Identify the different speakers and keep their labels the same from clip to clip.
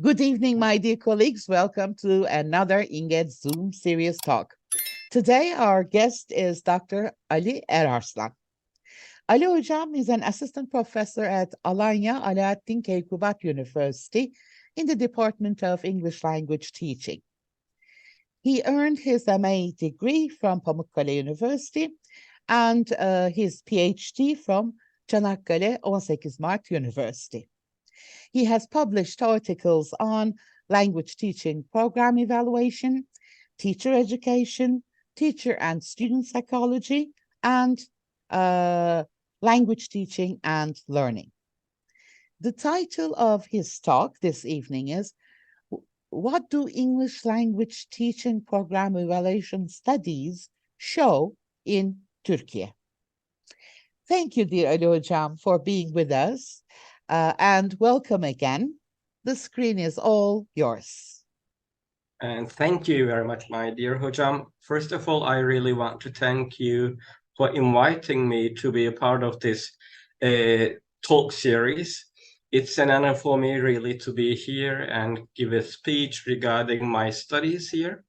Speaker 1: Good evening, my dear colleagues. Welcome to another INGED Zoom Serious Talk. Today, our guest is Dr. Ali Erarslan. Ali Hocam is an assistant professor at Alanya Alaaddin Keykubat University in the Department of English Language Teaching. He earned his MA degree from Pamukkale University and his PhD from Çanakkale 18 Mart University. He has published articles on language teaching program evaluation, teacher education, teacher and student psychology, and language teaching and learning. The title of his talk this evening is, What do English language teaching program evaluation studies show in Turkiye? Thank you, dear Ali Hocam, for being with us. And welcome again. The screen is all yours.
Speaker 2: And thank you very much, my dear Hocam. First of all, I really want to thank you for inviting me to be a part of this talk series. It's an honor for me really to be here and give a speech regarding my studies here.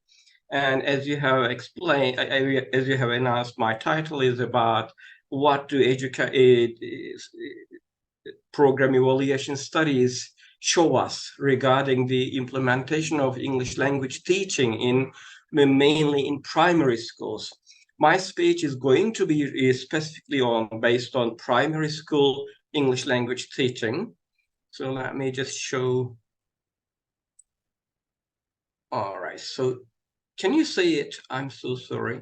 Speaker 2: And as you have explained, as you have announced, my title is about what do program evaluation studies show us regarding the implementation of English language teaching mainly in primary schools. My speech is going to be specifically based on primary school English language teaching. So let me just show. All right, so can you see it? I'm so sorry.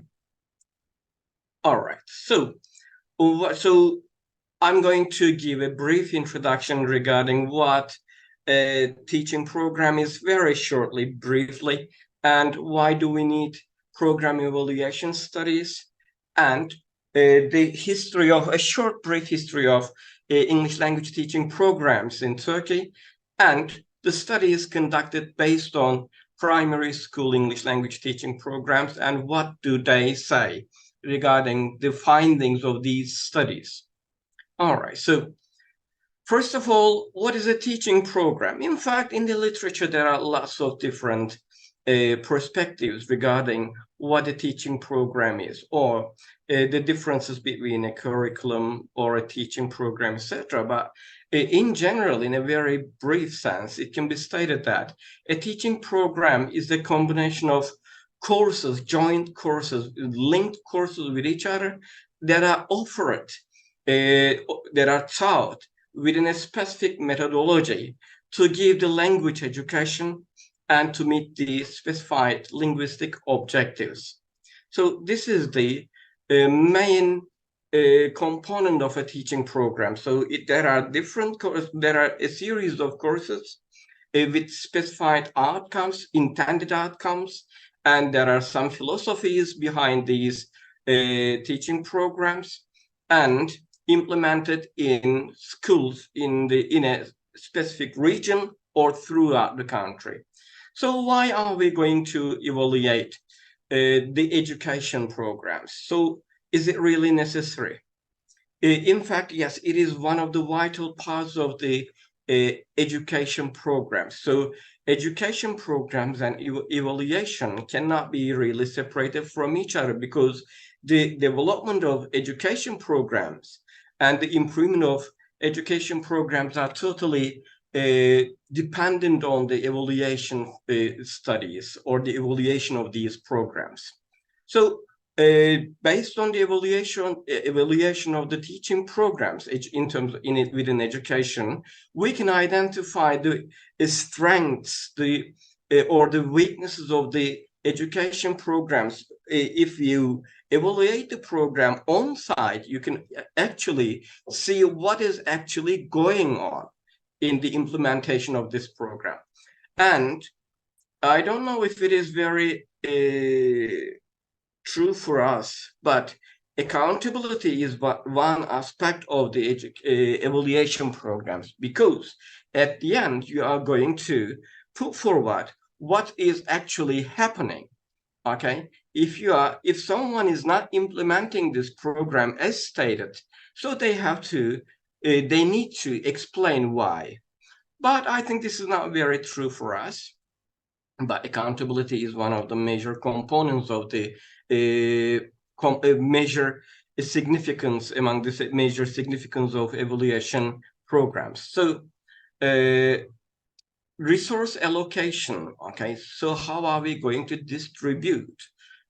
Speaker 2: All right, so I'm going to give a brief introduction regarding what a teaching program is very shortly, briefly, and why do we need program evaluation studies, and the history of a short brief history of English language teaching programs in Turkey, and the studies conducted based on primary school English language teaching programs, and what do they say regarding the findings of these studies. All right, so first of all, what is a teaching program? In fact, in the literature, there are lots of different perspectives regarding what a teaching program is, or the differences between a curriculum or a teaching program, etc. But in general, in a very brief sense, it can be stated that a teaching program is a combination of courses, joint courses, linked courses with each other that are offered, that are taught within a specific methodology to give the language education and to meet the specified linguistic objectives. So this is the main component of a teaching program. So there are a series of courses with specified outcomes, intended outcomes, and there are some philosophies behind these teaching programs, and implemented in schools in a specific region or throughout the country. So why are we going to evaluate the education programs? So is it really necessary? In fact, yes, it is one of the vital parts of the education programs. So education programs and evaluation cannot be really separated from each other, because the development of education programs and the improvement of education programs are totally dependent on the evaluation studies or the evaluation of these programs. So based on the evaluation of the teaching programs within education, we can identify the strengths or the weaknesses of the education programs. If you evaluate the program on site, you can actually see what is actually going on in the implementation of this program. And I don't know if it is very true for us, but accountability is one aspect of the evaluation programs, because at the end you are going to put forward what is actually happening. Okay, if someone is not implementing this program as stated, so they need to explain why. But I think this is not very true for us. But accountability is one of the major components of the measure significance among the major significance of evaluation programs. So resource allocation, okay, so how are we going to distribute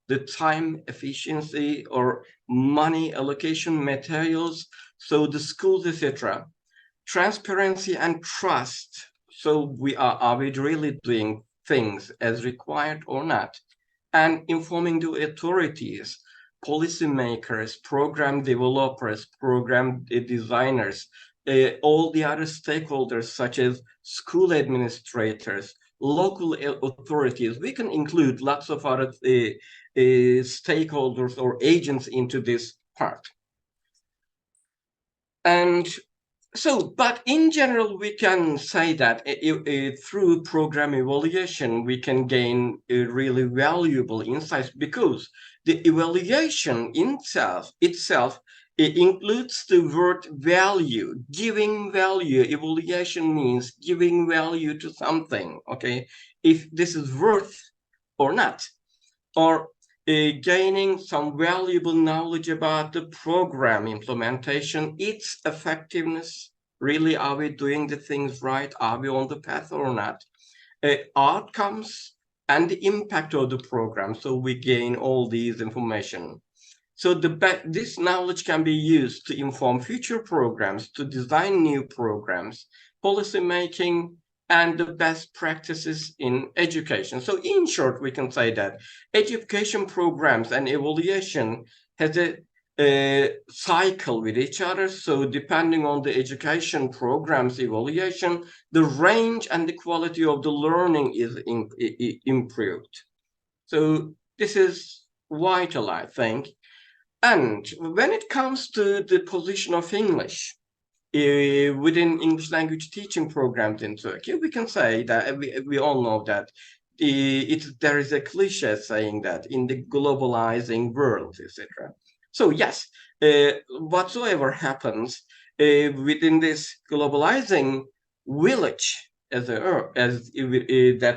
Speaker 2: the time efficiency or money allocation materials, so the schools, etc. Transparency and trust, so are we really doing things as required or not, and informing the authorities, policymakers, program developers, program designers, all the other stakeholders such as school administrators, local authorities. We can include lots of other stakeholders or agents into this part. And so, but in general, we can say that through program evaluation, we can gain really valuable insights, because the evaluation itself it includes the word value, giving value. Evaluation means giving value to something, okay? If this is worth or not, or gaining some valuable knowledge about the program implementation, its effectiveness. Really, are we doing the things right? Are we on the path or not? Outcomes and the impact of the program. So we gain all these information. So this knowledge can be used to inform future programs, to design new programs, policy making, and the best practices in education. So in short, we can say that education programs and evaluation has a cycle with each other. So depending on the education programs evaluation, the range and the quality of the learning is improved. So this is vital, I think. And when it comes to the position of English within English language teaching programs in Turkey, we can say that we all know that there is a cliche saying that in the globalizing world, etc. So yes, whatsoever happens within this globalizing village that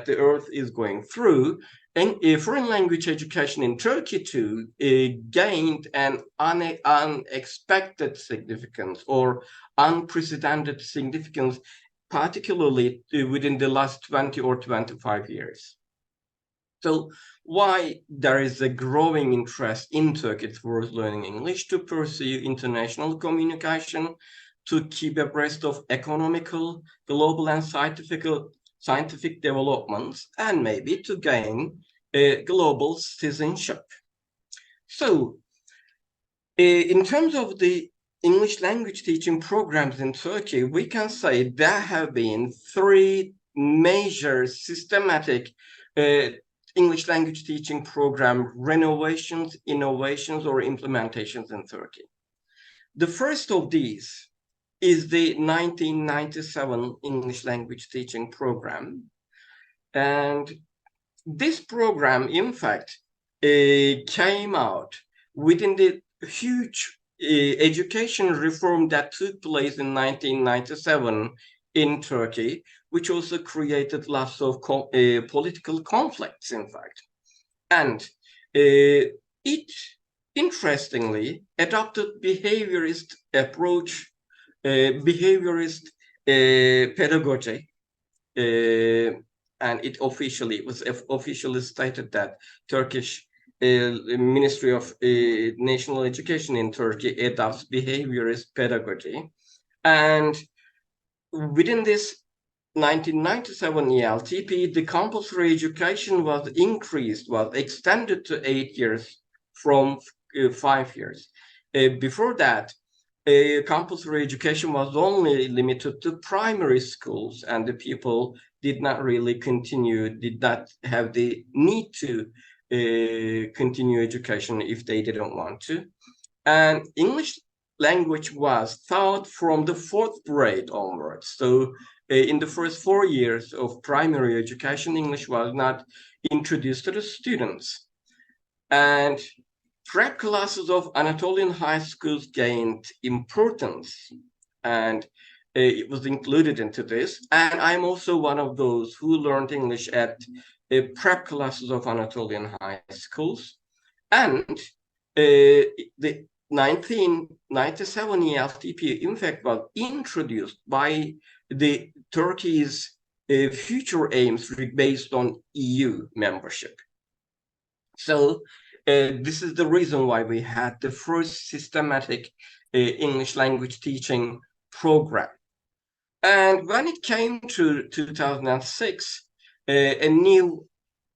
Speaker 2: the earth is going through, and foreign language education in Turkey too gained an unexpected significance or unprecedented significance, particularly within the last 20 or 25 years. So why there is a growing interest in Turkey towards learning English, to pursue international communication, to keep abreast of economical, global, and scientific developments, and maybe to gain global citizenship. So in terms of the English language teaching programs in Turkey, we can say there have been three major systematic English language teaching program renovations, innovations, or implementations in Turkey. The first of these is the 1997 English language teaching program. And this program, in fact, came out within the huge education reform that took place in 1997 in Turkey, which also created lots of political conflicts, in fact. And it, interestingly, adopted behaviorist approach, behaviorist pedagogy, and it was officially stated that Turkish Ministry of National Education in Turkey adopts behaviorist pedagogy. And within this 1997 ELTP, the compulsory education was extended to 8 years from 5 years. Before that, compulsory education was only limited to primary schools, and the people did not have the need to continue education if they didn't want to. And English language was taught from the 4th grade onwards. So in the first 4 years of primary education, English was not introduced to the students. And prep classes of Anatolian high schools gained importance. And it was included into this. And I'm also one of those who learned English at prep classes of Anatolian high schools. And the 1997 ELTP, in fact, was introduced by the Turkey's future aims based on EU membership. So this is the reason why we had the first systematic English language teaching program. And when it came to 2006, a new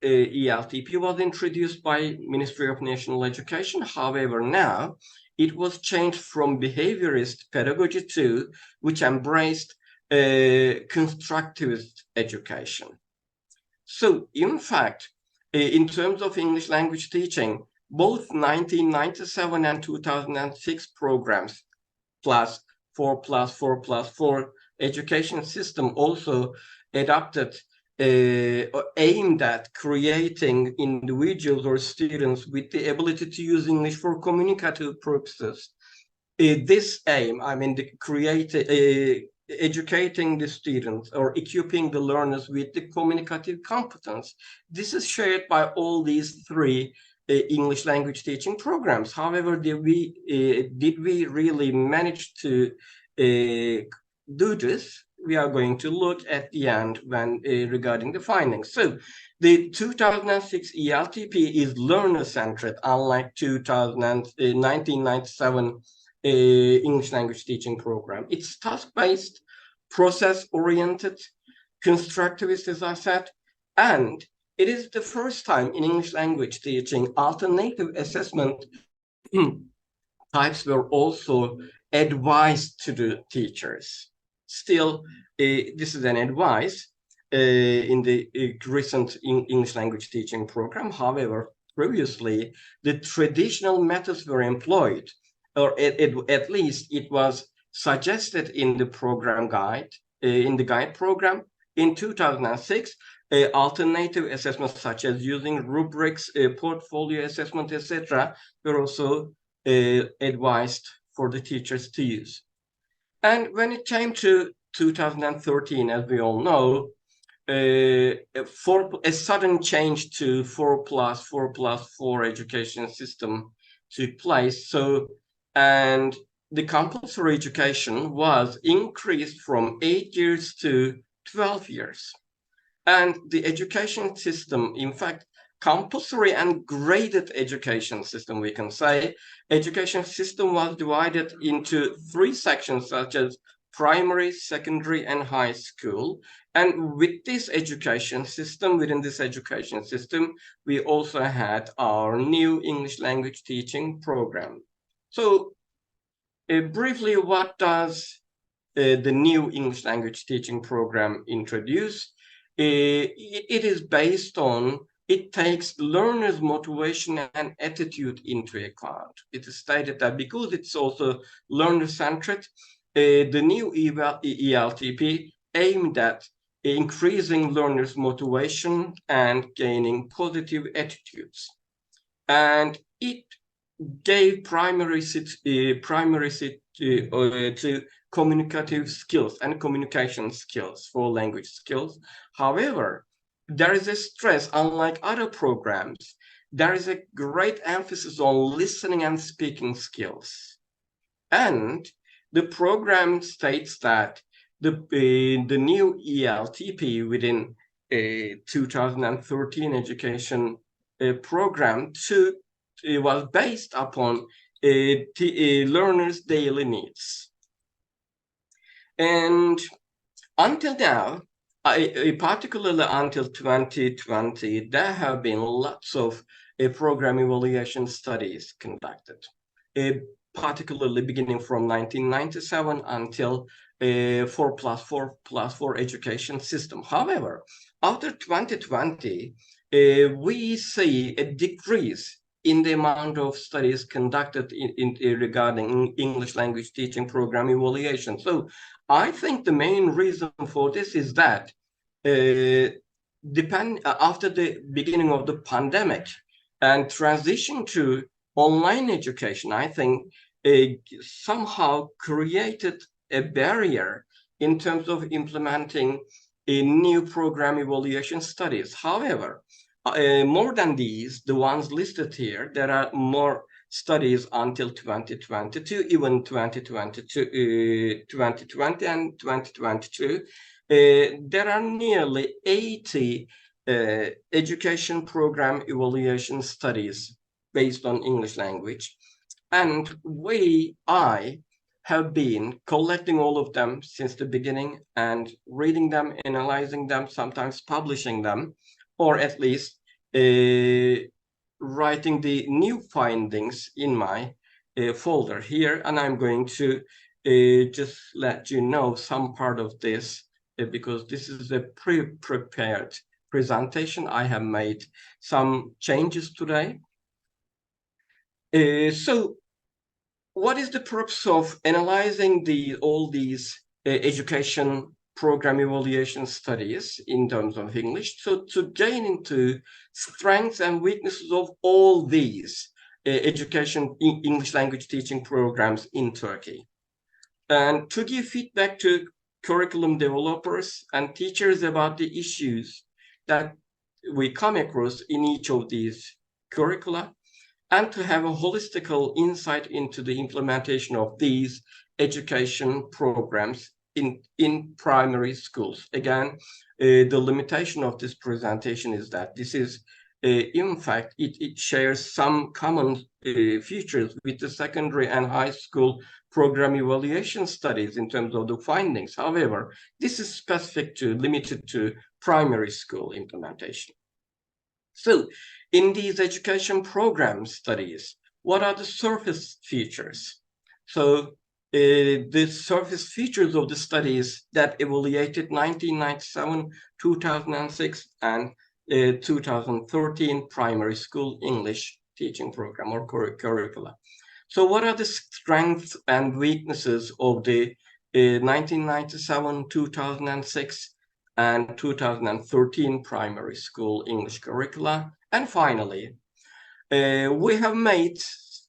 Speaker 2: ELTP was introduced by Ministry of National Education. However, now it was changed from behaviorist pedagogy to which embraced constructivist education. So, in fact, in terms of English language teaching, both 1997 and 2006 programs, plus 4+4+4 education system also adopted aimed at creating individuals or students with the ability to use English for communicative purposes. This aim, I mean, educating the students or equipping the learners with the communicative competence, this is shared by all these three English language teaching programs. However, did we really manage to do this? We are going to look at the end when regarding the findings. So the 2006 ELTP is learner-centered, unlike 1997 English language teaching program. It's task-based, process-oriented, constructivist, as I said, and it is the first time in English language teaching alternative assessment types were also advised to the teachers. Still, this is an advice in the recent English language teaching program. However, previously, the traditional methods were employed, or at least it was suggested in the program guide, in the guide program. In 2006, alternative assessments such as using rubrics, portfolio assessment, etc., were also advised for the teachers to use. And when it came to 2013, as we all know, a sudden change to 4+4+4 education system took place. So, and the compulsory education was increased from 8 years to 12 years. And the education system, in fact, compulsory and graded education system, we can say, education system was divided into 3 sections, such as primary, secondary, and high school. And with this education system, within this education system, we also had our new English language teaching program. So briefly, what does the new English language teaching program introduce? It is based on, it takes learners' motivation and attitude into account. It is stated that because it's also learner-centered, the new ELTP aimed at increasing learners' motivation and gaining positive attitudes. And it gave primary to communicative skills and communication skills for language skills. However, there is a stress, unlike other programs, there is a great emphasis on listening and speaking skills. And the program states that the new ELTP within 2013 education program was based upon learners' daily needs. And until now, particularly until 2020, there have been lots of program evaluation studies conducted, particularly beginning from 1997 until 4+4+4 education system. However, after 2020, we see a decrease in the amount of studies conducted regarding English language teaching program evaluation. So I think the main reason for this is that after the beginning of the pandemic and transition to online education, I think somehow created a barrier in terms of implementing a new program evaluation studies. However, more than these, the ones listed here, there are more studies until 2022, even 2020 and 2022. There are nearly 80 education program evaluation studies based on English language. And I have been collecting all of them since the beginning and reading them, analyzing them, sometimes publishing them, or at least writing the new findings in my folder here. And I'm going to just let you know some part of this because this is a pre-prepared presentation. I have made some changes today. So what is the purpose of analyzing all these education program evaluation studies in terms of English? So to gain into strengths and weaknesses of all these education English language teaching programs in Turkey, and to give feedback to curriculum developers and teachers about the issues that we come across in each of these curricula, and to have a holistical insight into the implementation of these education programs in primary schools. Again, the limitation of this presentation is that this is, in fact, it shares some common features with the secondary and high school program evaluation studies in terms of the findings. However, this is limited to primary school implementation. So in these education program studies, what are the surface features? So the surface features of the studies that evaluated 1997, 2006, and 2013 primary school English teaching program or curricula. So what are the strengths and weaknesses of the 1997, 2006, and 2013 primary school English curricula? And finally, we have made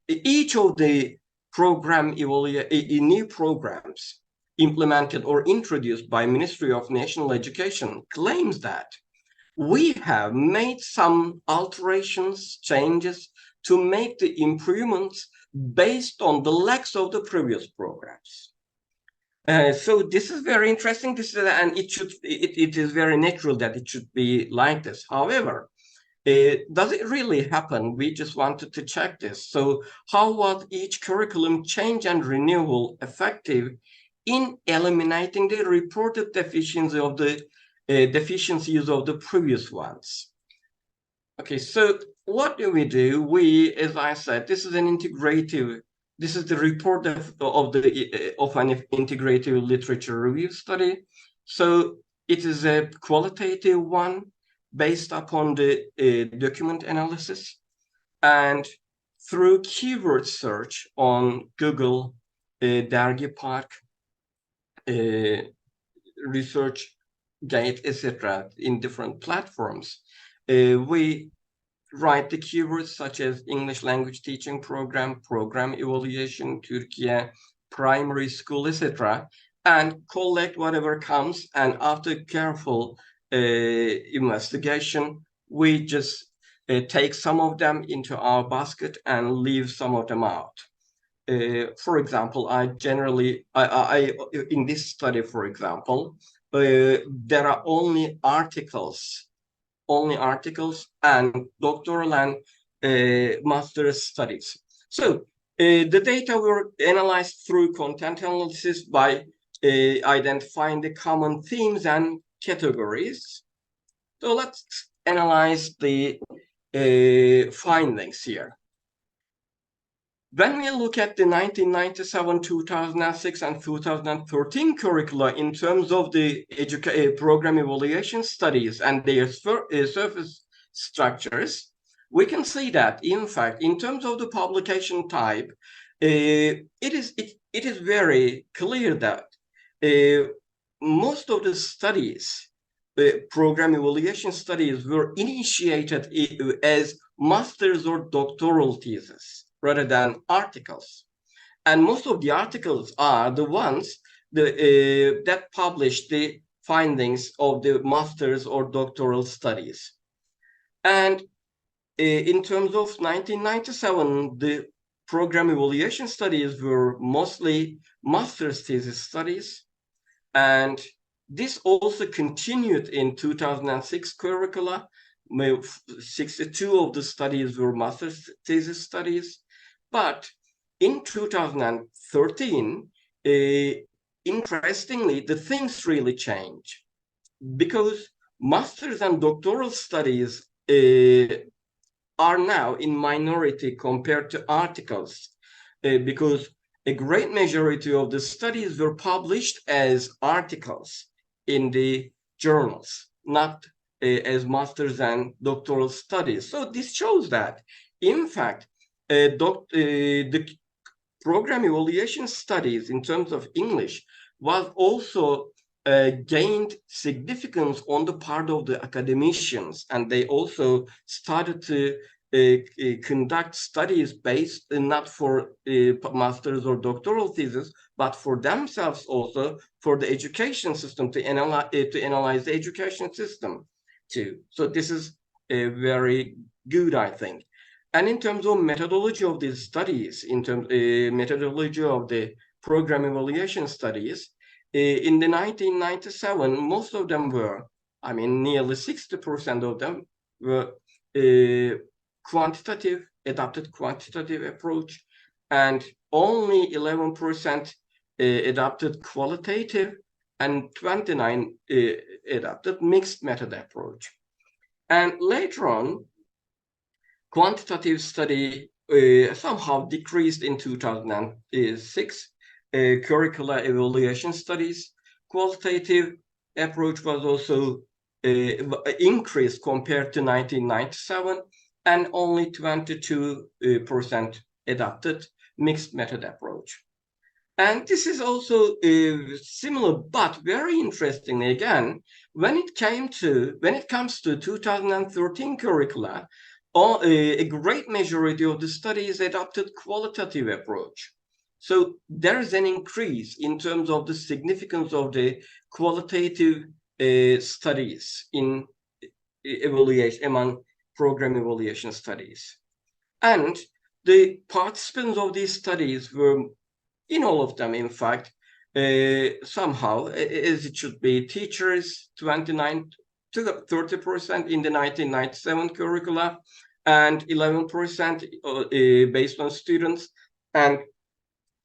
Speaker 2: each of the new programs implemented or introduced by Ministry of National Education claims that we have made some alterations, changes to make the improvements based on the lacks of the previous programs. So this is very interesting. And it is very natural that it should be like this. However, does it really happen? We just wanted to check this. So how was each curriculum change and renewal effective in eliminating the reported deficiencies of the previous ones? Okay, so what do? As I said, this is an integrative. This is the report of an integrative literature review study. So it is a qualitative one based upon the document analysis, and through keyword search on Google, Dergi Park, ResearchGate, etc., in different platforms, we write the keywords such as English language teaching program, program evaluation, Turkiye, primary school, etc., and collect whatever comes. And after careful investigation, we just take some of them into our basket and leave some of them out. For example, in this study, for example, there are only articles and doctoral and master's studies. So the data were analyzed through content analysis by identifying the common themes and categories. So let's analyze the findings here. When we look at the 1997, 2006, and 2013 curricula in terms of the program evaluation studies and their surface structures, we can see that, in fact, in terms of the publication type, it is very clear that most of the studies, program evaluation studies, were initiated as master's or doctoral thesis rather than articles. And most of the articles are the ones that published the findings of the master's or doctoral studies. And in terms of 1997, the program evaluation studies were mostly master's thesis studies. And this also continued in 2006 curricula. 62 of the studies were master's thesis studies. But in 2013, interestingly, the things really change, because master's and doctoral studies are now in minority compared to articles, because a great majority of the studies were published as articles in the journals, not as master's and doctoral studies. So this shows that, in fact, the program evaluation studies in terms of English was also gained significance on the part of the academicians, and they also started to conduct studies based not for master's or doctoral thesis, but for themselves also, for the education system, to analyze the education system too. So this is very good, I think. And in terms of methodology of these studies, in terms methodology of the program evaluation studies, in the 1997, most of them were, I mean, nearly 60% of them were quantitative, adopted quantitative approach, and only 11% adopted qualitative, and 29 adopted mixed method approach. And later on, quantitative study somehow decreased in 2006, curricula evaluation studies. Qualitative approach was also increased compared to 1997, and only 22% adopted mixed method approach. And this is also similar, but very interesting again, when it comes to 2013 curricula, a great majority of the studies adopted qualitative approach. So there is an increase in terms of the significance of the qualitative studies in evaluation among program evaluation studies. And the participants of these studies were, in all of them, in fact, somehow, as it should be, teachers, 29 to 30% in the 1997 curricula, and 11% based on students, and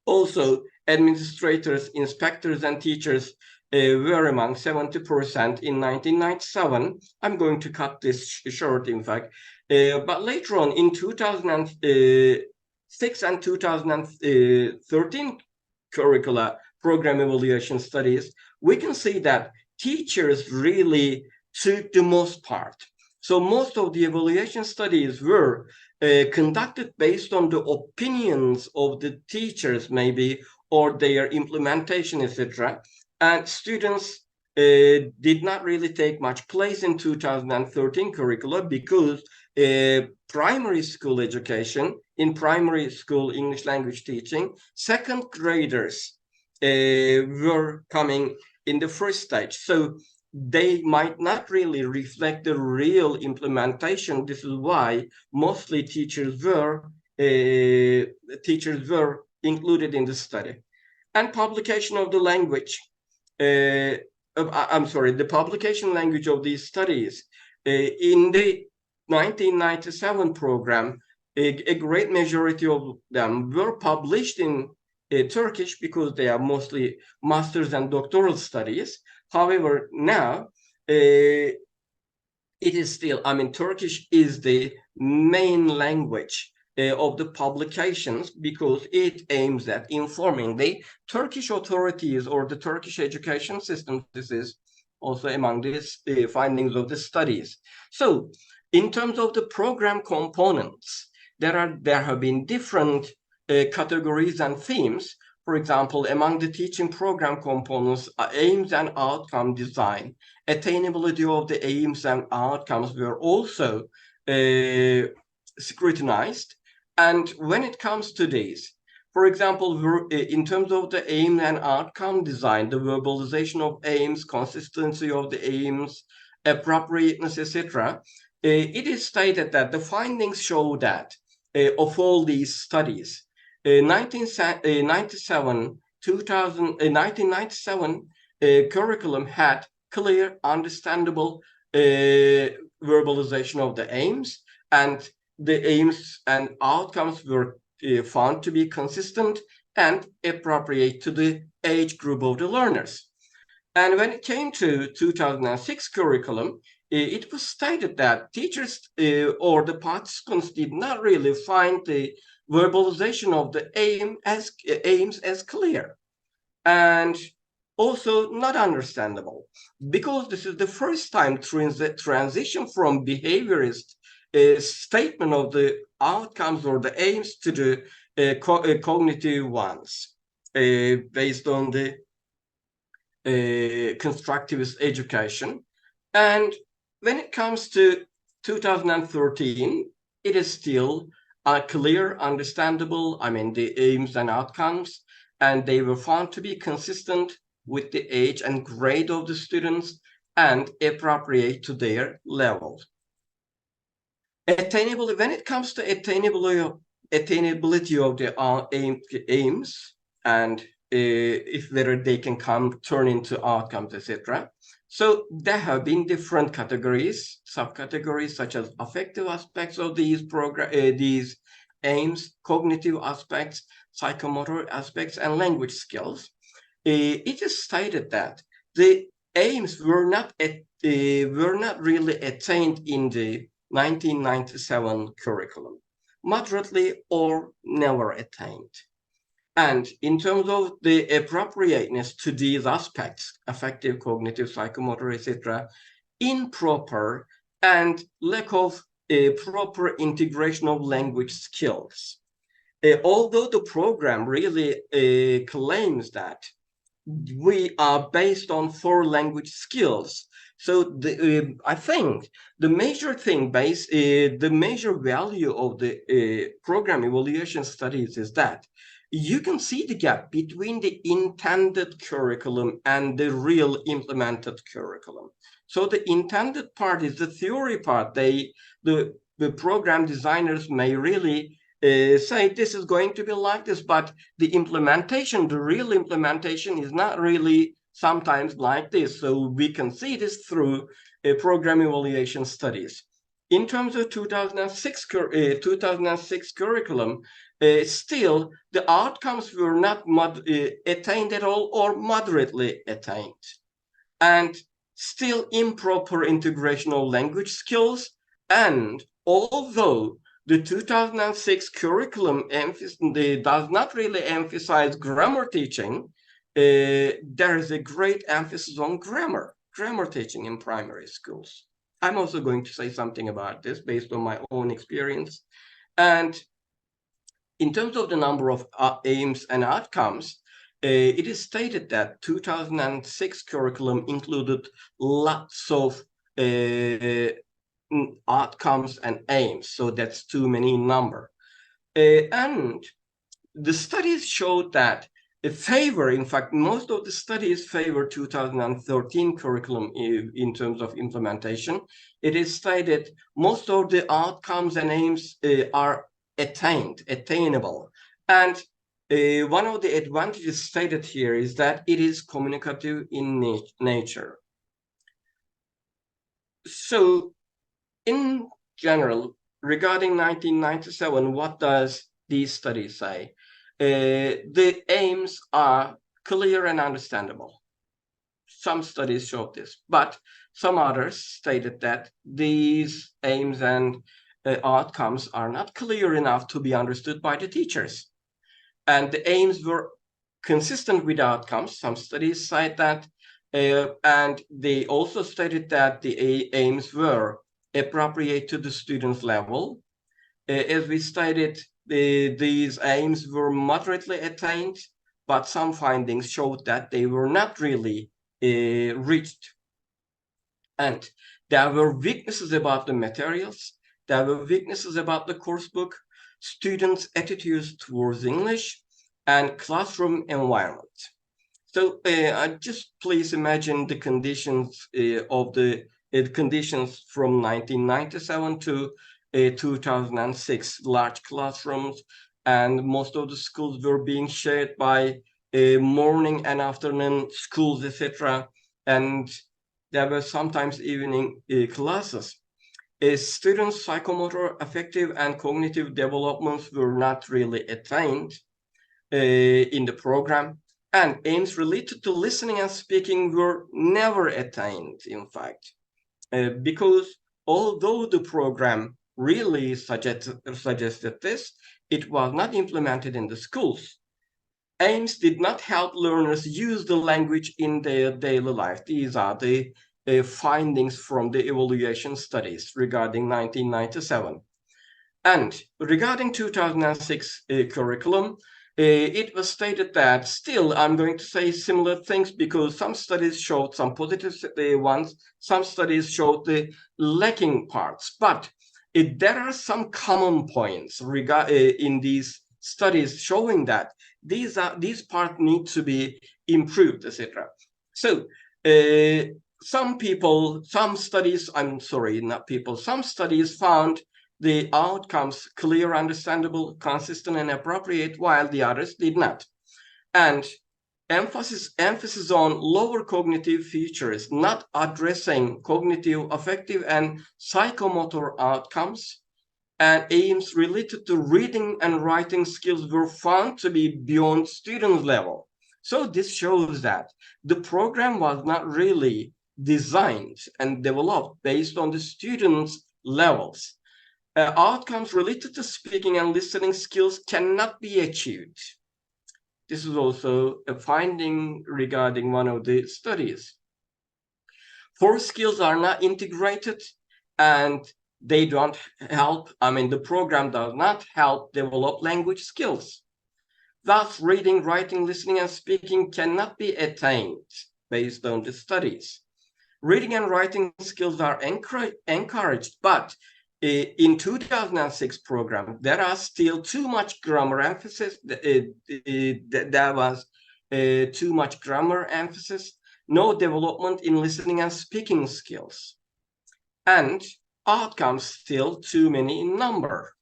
Speaker 2: also administrators, inspectors, and teachers were among 70% in 1997. I'm going to cut this short, in fact. But later on, in 2006 and 2013 curricula program evaluation studies, we can see that teachers really took the most part. So most of the evaluation studies were conducted based on the opinions of the teachers, maybe, or their implementation, etc. And students did not really take much place in 2013 curricula, because primary school education, in primary school English language teaching, second graders were coming in the first stage. So they might not really reflect the real implementation. This is why mostly teachers were included in the study. And publication of the language, the publication language of these studies. In the 1997 program, a great majority of them were published in Turkish, because they are mostly master's and doctoral studies. However, now it is still, Turkish is the main language of the publications, because it aims at informing the Turkish authorities or the Turkish education system. This is also among these findings of the studies. So in terms of the program components, there have been different categories and themes. For example, among the teaching program components, aims and outcome design, attainability of the aims and outcomes were also scrutinized. And when it comes to these, For example, in terms of the aim and outcome design, the verbalization of aims, consistency of the aims, appropriateness, etc., it is stated that the findings show that of all these studies, 1997 curriculum had clear, understandable verbalization of the aims, and the aims and outcomes were found to be consistent and appropriate to the age group of the learners. And when it came to 2006 curriculum, it was stated that teachers or the participants did not really find the verbalization of the aims as clear, and also not understandable, because this is the first time transition from behaviorist statement of the outcomes or the aims to the cognitive ones, based on the constructivist education. And when it comes to 2013, it is still clear, understandable, the aims and outcomes, and they were found to be consistent with the age and grade of the students and appropriate to their level. Attainability, when it comes to attainability of the aims, and if whether they can turn into outcomes, etc. So there have been different categories, subcategories, such as affective aspects of these aims, cognitive aspects, psychomotor aspects, and language skills. It is stated that the aims were not really attained in the 1997 curriculum, moderately or never attained. And in terms of the appropriateness to these aspects, affective, cognitive, psychomotor, etc., improper and lack of proper integration of language skills. Although the program really claims that we are based on 4 language skills, so I think the major thing the major value of the program evaluation studies is that you can see the gap between the intended curriculum and the real implemented curriculum. So the intended part is the theory part. The program designers may really say this is going to be like this, but the implementation, the real implementation, is not really sometimes like this. So we can see this through program evaluation studies. In terms of 2006 curriculum, still the outcomes were not attained at all or moderately attained, and still improper integration of language skills. And although the 2006 curriculum does not really emphasize grammar teaching, there is a great emphasis on grammar teaching in primary schools. I'm also going to say something about this based on my own experience. And in terms of the number of aims and outcomes, it is stated that 2006 curriculum included lots of outcomes and aims, so that's too many in number. And the studies showed that in fact, most of the studies favor 2013 curriculum in terms of implementation. It is stated most of the outcomes and aims are attainable. And one of the advantages stated here is that it is communicative in nature. So in general, regarding 1997, what does these studies say? The aims are clear and understandable. Some studies showed this, but some others stated that these aims and outcomes are not clear enough to be understood by the teachers. And the aims were consistent with outcomes. Some studies cite that, and they also stated that the aims were appropriate to the student's level. As we stated, these aims were moderately attained, but some findings showed that they were not really reached. And there were weaknesses about the materials. There were weaknesses about the course book, students' attitudes towards English, and classroom environment. So just please imagine the conditions of the conditions from 1997 to 2006, large classrooms, and most of the schools were being shared by morning and afternoon schools, etc. And there were sometimes evening classes. Students' psychomotor, affective, and cognitive developments were not really attained in the program, and aims related to listening and speaking were never attained, in fact, because although the program really suggested this, it was not implemented in the schools. Aims did not help learners use the language in their daily life. These are the findings from the evaluation studies regarding 1997. And regarding 2006 curriculum, it was stated that still I'm going to say similar things because some studies showed some positive ones, some studies showed the lacking parts, but there are some common points in these studies showing that these parts need to be improved, etc. So some studies found the outcomes clear, understandable, consistent, and appropriate, while the others did not. And emphasis on lower cognitive features, not addressing cognitive, affective, and psychomotor outcomes, and aims related to reading and writing skills were found to be beyond student level. So this shows that the program was not really designed and developed based on the students' levels. Outcomes related to speaking and listening skills cannot be achieved. This is also a finding regarding one of the studies. 4 skills are not integrated and they don't help. The program does not help develop language skills. Thus, reading, writing, listening, and speaking cannot be attained based on the studies. Reading and writing skills are encouraged, but in 2006 program, there are still too much grammar emphasis. There was too much grammar emphasis, no development in listening and speaking skills, and outcomes still too many in number.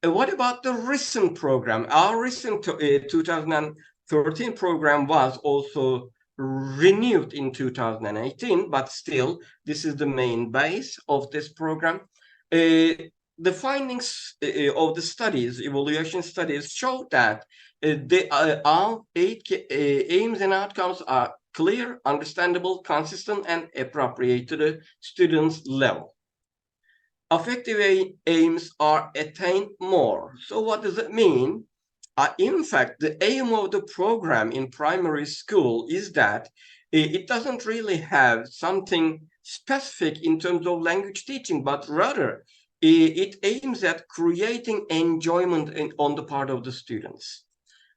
Speaker 2: What about the recent program? Our recent 2013 program was also renewed in 2018, but still, this is the main base of this program. The findings of the studies, evaluation studies, show that all 8 aims and outcomes are clear, understandable, consistent, and appropriate to the student's level. Affective aims are attained more. So what does it mean? In fact, the aim of the program in primary school is that it doesn't really have something specific in terms of language teaching, but rather it aims at creating enjoyment on the part of the students.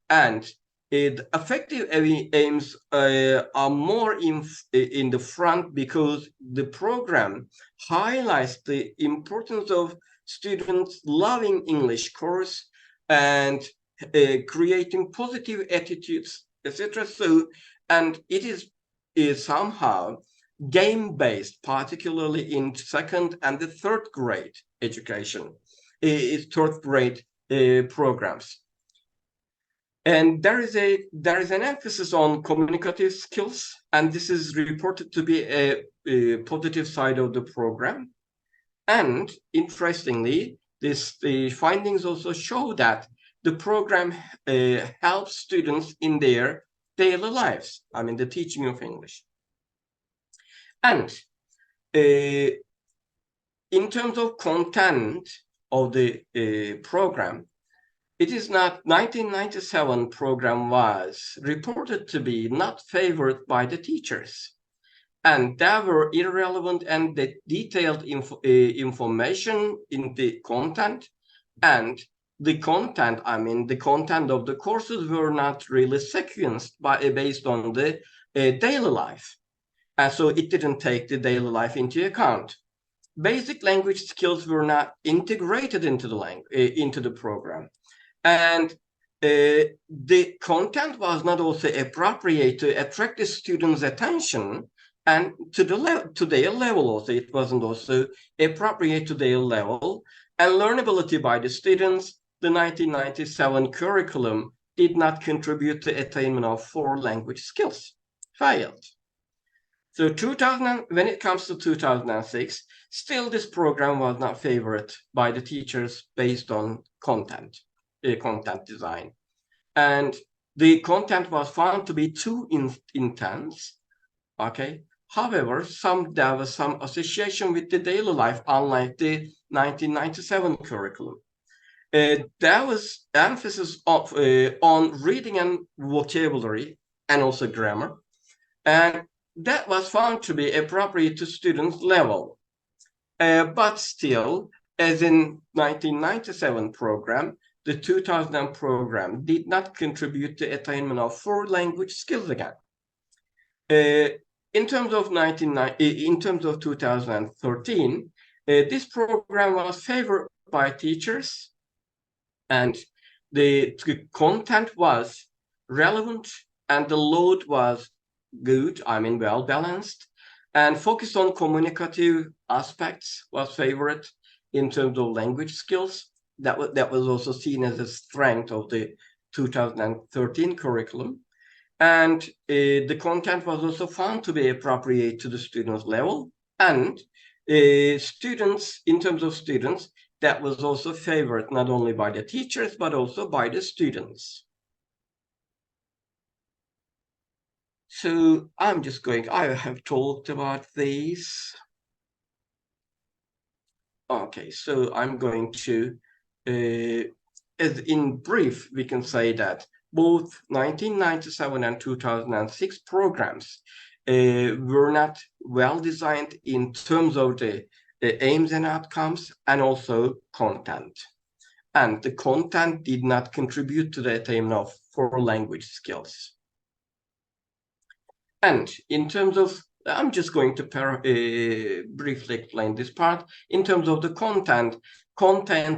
Speaker 2: And the affective aims are more in the front because the program highlights the importance of students loving English course and creating positive attitudes, etc. So, and it is somehow game-based, particularly in 2nd and the 3rd grade education, is 3rd grade programs. And there is an emphasis on communicative skills, and this is reported to be a positive side of the program. And interestingly, the findings also show that the program helps students in their daily lives, the teaching of English. And in terms of content of the program, it is not 1997 program was reported to be not favored by the teachers. And there were irrelevant and detailed information in the content, and the content, the content of the courses were not really sequenced based on the daily life. And so it didn't take the daily life into account. Basic language skills were not integrated into the program. And the content was not also appropriate to attract the students' attention and to their level also. It wasn't also appropriate to their level and learnability by the students. The 1997 curriculum did not contribute to attainment of 4 language skills. Failed. So 2000, when it comes to 2006, still this program was not favored by the teachers based on content design. And the content was found to be too intense, okay? However, there was some association with the daily life, unlike the 1997 curriculum. There was emphasis on reading and vocabulary and also grammar. And that was found to be appropriate to students' level. But still, as in 1997 program, the 2000 program did not contribute to attainment of 4 language skills again. In terms of 2013, this program was favored by teachers, and the content was relevant and the load was good, well balanced, and focused on communicative aspects was favored in terms of language skills. That was also seen as a strength of the 2013 curriculum. And the content was also found to be appropriate to the students' level. And students, in terms of students, that was also favored not only by the teachers, but also by the students. So I have talked about these. Okay, so I'm going to, as in brief, we can say that both 1997 and 2006 programs were not well designed in terms of the aims and outcomes and also content. And the content did not contribute to the attainment of 4 language skills. And in terms of, I'm just going to briefly explain this part. In terms of the content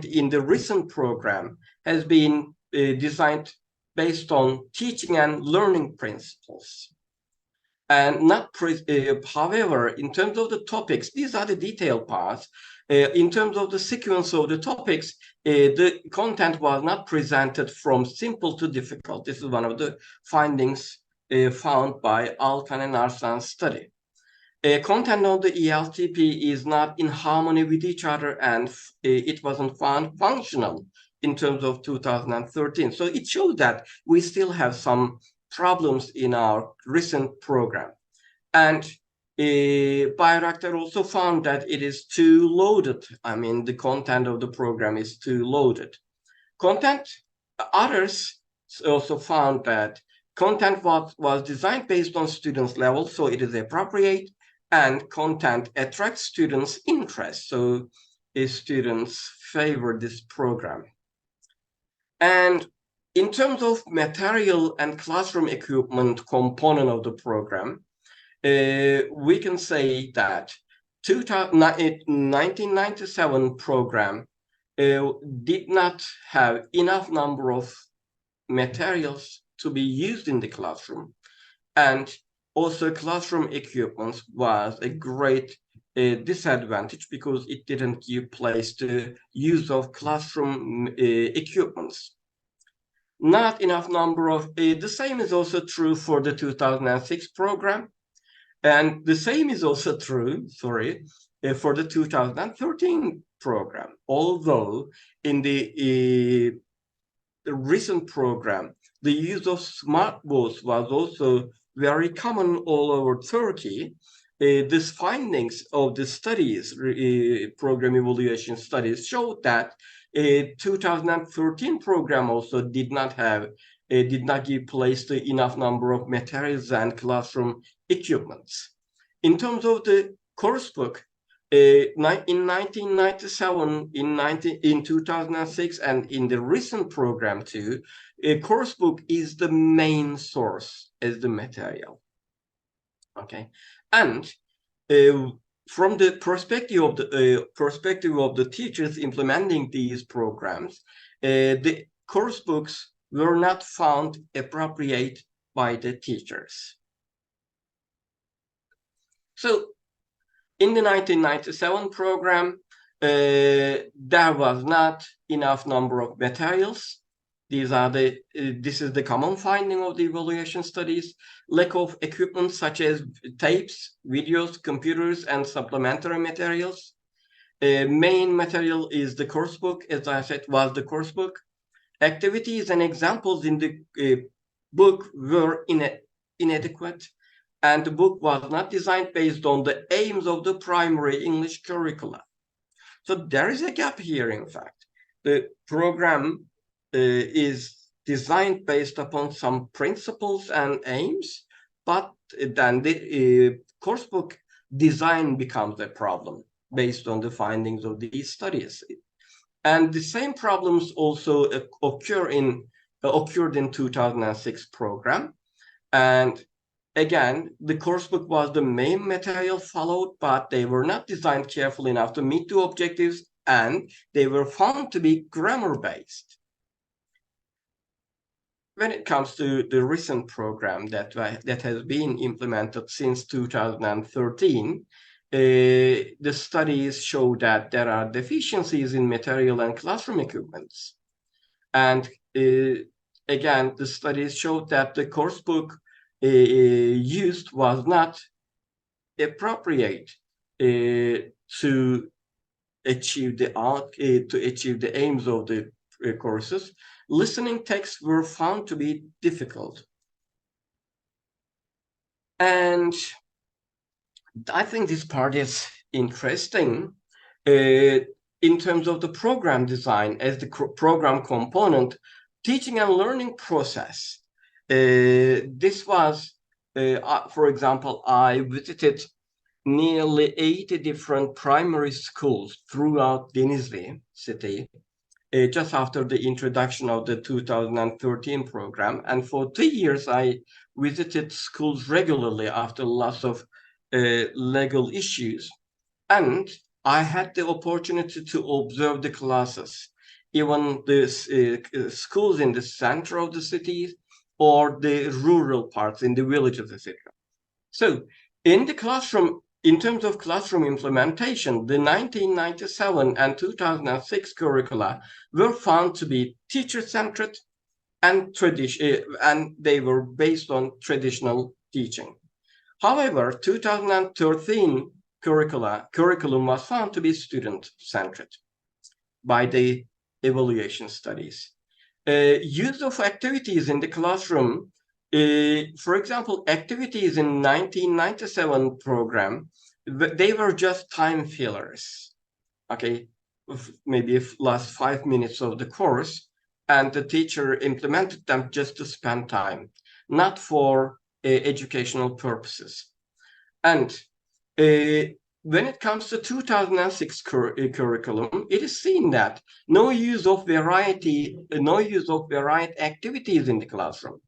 Speaker 2: in the recent program has been designed based on teaching and learning principles. And not, however, in terms of the topics, these are the detailed parts. In terms of the sequence of the topics, the content was not presented from simple to difficult. This is one of the findings found by Alkan and Arslan's study. Content of the ELTP is not in harmony with each other, and it wasn't found functional in terms of 2013. So it shows that we still have some problems in our recent program. And Bayraktar also found that it is too loaded. The content of the program is too loaded. Others also found that content was designed based on students' level, so it is appropriate, and content attracts students' interest, so students favor this program. And in terms of material and classroom equipment component of the program, we can say that 1997 program did not have enough number of materials to be used in the classroom, and also classroom equipment was a great disadvantage because it didn't give place to use of classroom equipments. Not enough number of, the same is also true for the 2006 program, and the same is also true, for the 2013 program. Although in the recent program, the use of smart boards was also very common all over Turkey. These findings of the studies, program evaluation studies, showed that 2013 program also did not give place to enough number of materials and classroom equipments. In terms of the course book, in 1997, in 2006, and in the recent program too, a course book is the main source as the material. Okay, and from the perspective of the teachers implementing these programs, the course books were not found appropriate by the teachers. So in the 1997 program, there was not enough number of materials. This is the common finding of the evaluation studies. Lack of equipment such as tapes, videos, computers, and supplementary materials. Main material is the course book, as I said, was the course book. Activities and examples in the book were inadequate, and the book was not designed based on the aims of the primary English curricula. So there is a gap here, in fact. The program is designed based upon some principles and aims, but then the course book design becomes a problem based on the findings of these studies. And the same problems also occurred in 2006 program. And again, the course book was the main material followed, but they were not designed carefully enough to meet the objectives, and they were found to be grammar-based. When it comes to the recent program that has been implemented since 2013, the studies show that there are deficiencies in material and classroom equipments. And again, the studies showed that the course book used was not appropriate to achieve the aims of the courses. Listening texts were found to be difficult. And I think this part is interesting in terms of the program design as the program component, teaching and learning process. This was, for example, I visited nearly 80 different primary schools throughout Denizli city just after the introduction of the 2013 program. And for 3 years, I visited schools regularly after lots of legal issues. And I had the opportunity to observe the classes, even the schools in the center of the cities or the rural parts in the villages, etc. So in the classroom, in terms of classroom implementation, the 1997 and 2006 curricula were found to be teacher-centered and they were based on traditional teaching. However, 2013 curriculum was found to be student-centered by the evaluation studies. Use of activities in the classroom, for example, activities in 1997 program, they were just time fillers, okay? Maybe last 5 minutes of the course, and the teacher implemented them just to spend time, not for educational purposes. And when it comes to 2006 curriculum, it is seen that no use of variety activities in the classroom.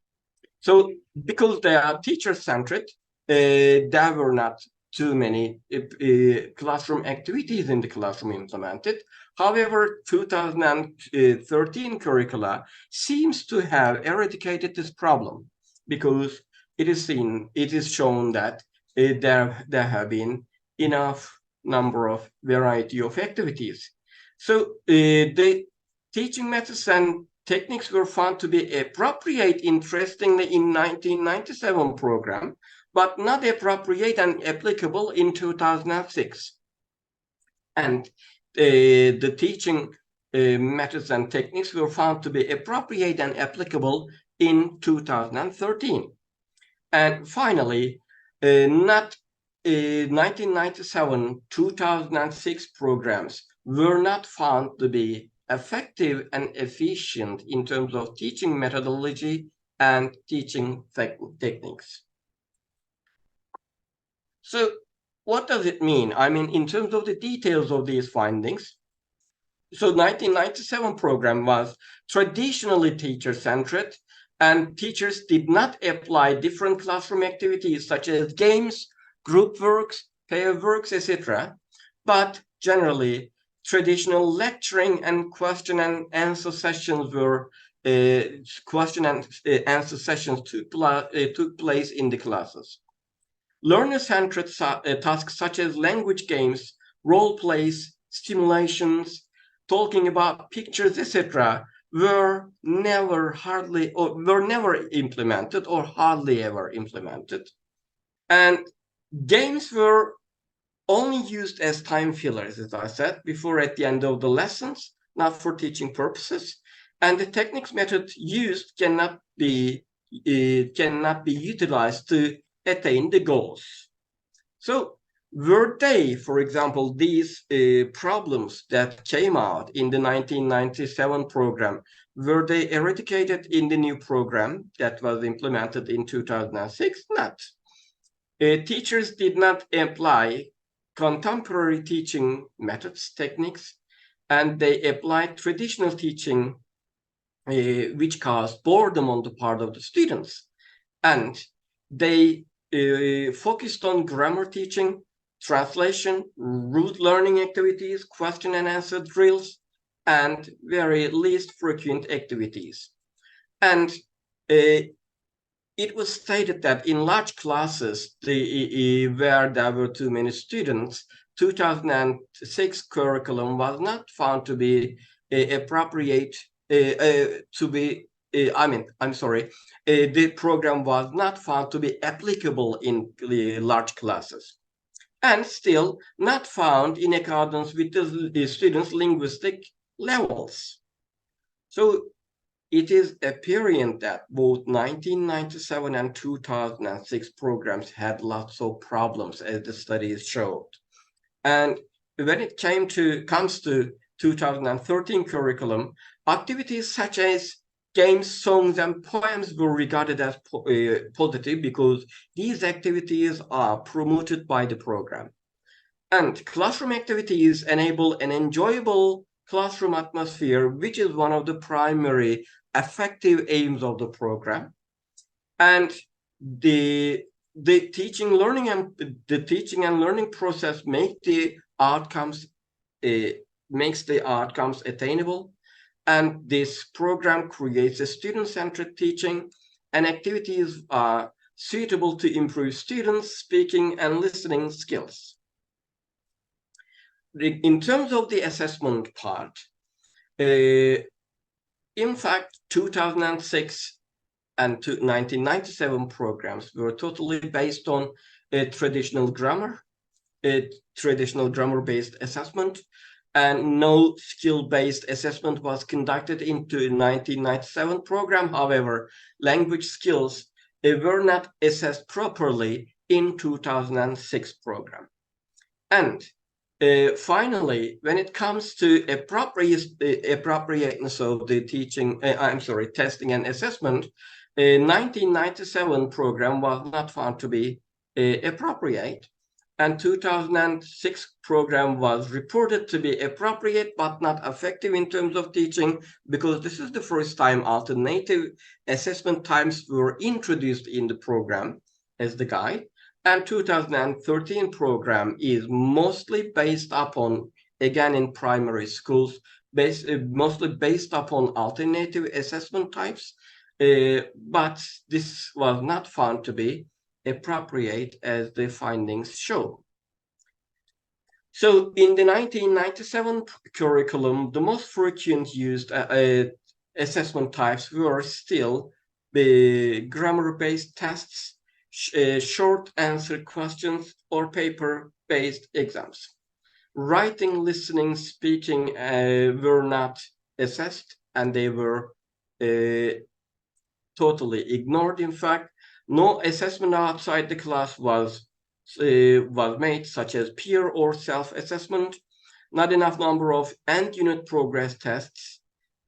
Speaker 2: So because they are teacher-centered, there were not too many classroom activities in the classroom implemented. However, 2013 curricula seems to have eradicated this problem because it is shown that there have been enough number of variety of activities. So the teaching methods and techniques were found to be appropriate, interestingly, in 1997 program, but not appropriate and applicable in 2006. And the teaching methods and techniques were found to be appropriate and applicable in 2013. And finally, 1997, 2006 programs were not found to be effective and efficient in terms of teaching methodology and teaching techniques. So what does it mean? I mean, in terms of the details of these findings, so 1997 program was traditionally teacher-centered, and teachers did not apply different classroom activities such as games, group works, pair works, etc. But generally, traditional lecturing and question and answer sessions were question and answer sessions took place in the classes. Learner-centered tasks such as language games, role plays, stimulations, talking about pictures, etc., were never implemented or hardly ever implemented. And games were only used as time fillers, as I said before, at the end of the lessons, not for teaching purposes. And the techniques method used cannot be utilized to attain the goals. So were they, for example, these problems that came out in the 1997 program, were they eradicated in the new program that was implemented in 2006? Not. Teachers did not apply contemporary teaching methods, techniques, and they applied traditional teaching, which caused boredom on the part of the students. And they focused on grammar teaching, translation, rote learning activities, question and answer drills, and very least frequent activities. And it was stated that in large classes where there were too many students, 2006 curriculum was not found to be appropriate the program was not found to be applicable in large classes, and still not found in accordance with the students' linguistic levels. So it is apparent that both 1997 and 2006 programs had lots of problems, as the studies showed. And when it comes to 2013 curriculum, activities such as games, songs, and poems were regarded as positive because these activities are promoted by the program. And classroom activities enable an enjoyable classroom atmosphere, which is one of the primary effective aims of the program. And the teaching and learning process makes the outcomes attainable. And this program creates a student-centered teaching, and activities are suitable to improve students' speaking and listening skills. In terms of the assessment part, in fact, 2006 and 1997 programs were totally based on traditional grammar-based assessment, and no skill-based assessment was conducted into 1997 program. However, language skills were not assessed properly in 2006 program. And finally, when it comes to appropriateness of the testing and assessment, 1997 program was not found to be appropriate, and 2006 program was reported to be appropriate but not effective in terms of teaching, because this is the first time alternative assessment types were introduced in the program as the guide. And 2013 program is mostly based upon, again in primary schools, mostly based upon alternative assessment types, but this was not found to be appropriate as the findings show. So in the 1997 curriculum, the most frequent used assessment types were still the grammar-based tests, short answer questions, or paper-based exams. Writing, listening, speaking were not assessed, and they were totally ignored. In fact, no assessment outside the class was made, such as peer or self-assessment, not enough number of end-unit progress tests,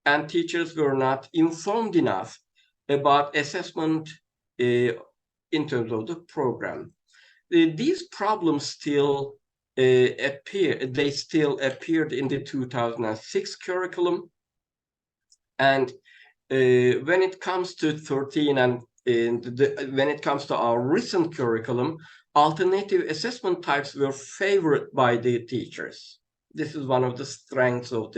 Speaker 2: and teachers were not informed enough about assessment in terms of the program. These problems still appeared in the 2006 curriculum. And when it comes to 13 and when it comes to our recent curriculum, alternative assessment types were favored by the teachers. This is one of the strengths of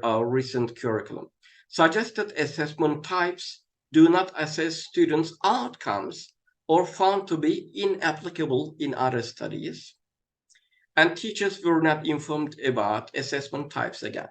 Speaker 2: our recent curriculum. Suggested assessment types do not assess students' outcomes or found to be inapplicable in other studies. And teachers were not informed about assessment types again.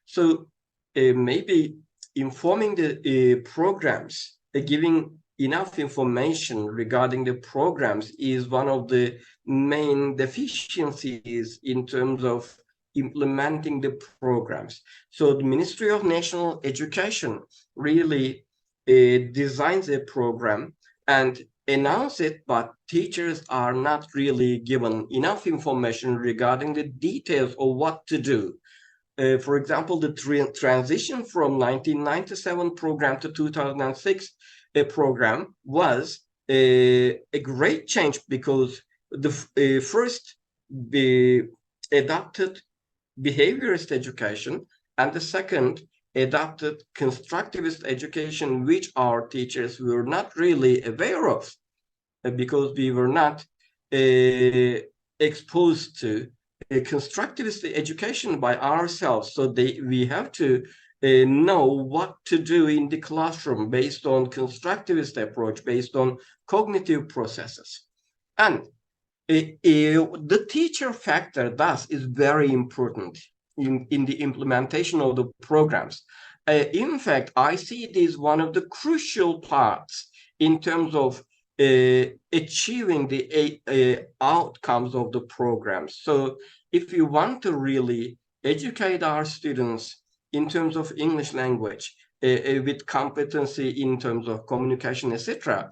Speaker 2: So maybe informing the programs, giving enough information regarding the programs is one of the main deficiencies in terms of implementing the programs. So the Ministry of National Education really designs a program and announce it, but teachers are not really given enough information regarding the details of what to do. For example, the transition from 1997 program to 2006 program was a great change because the first adopted behaviorist education and the second adopted constructivist education, which our teachers were not really aware of because we were not exposed to constructivist education by ourselves. So we have to know what to do in the classroom based on constructivist approach, based on cognitive processes. And the teacher factor thus is very important in the implementation of the programs. In fact, I see it as one of the crucial parts in terms of achieving the outcomes of the programs. So if you want to really educate our students in terms of English language, with competency in terms of communication, etc.,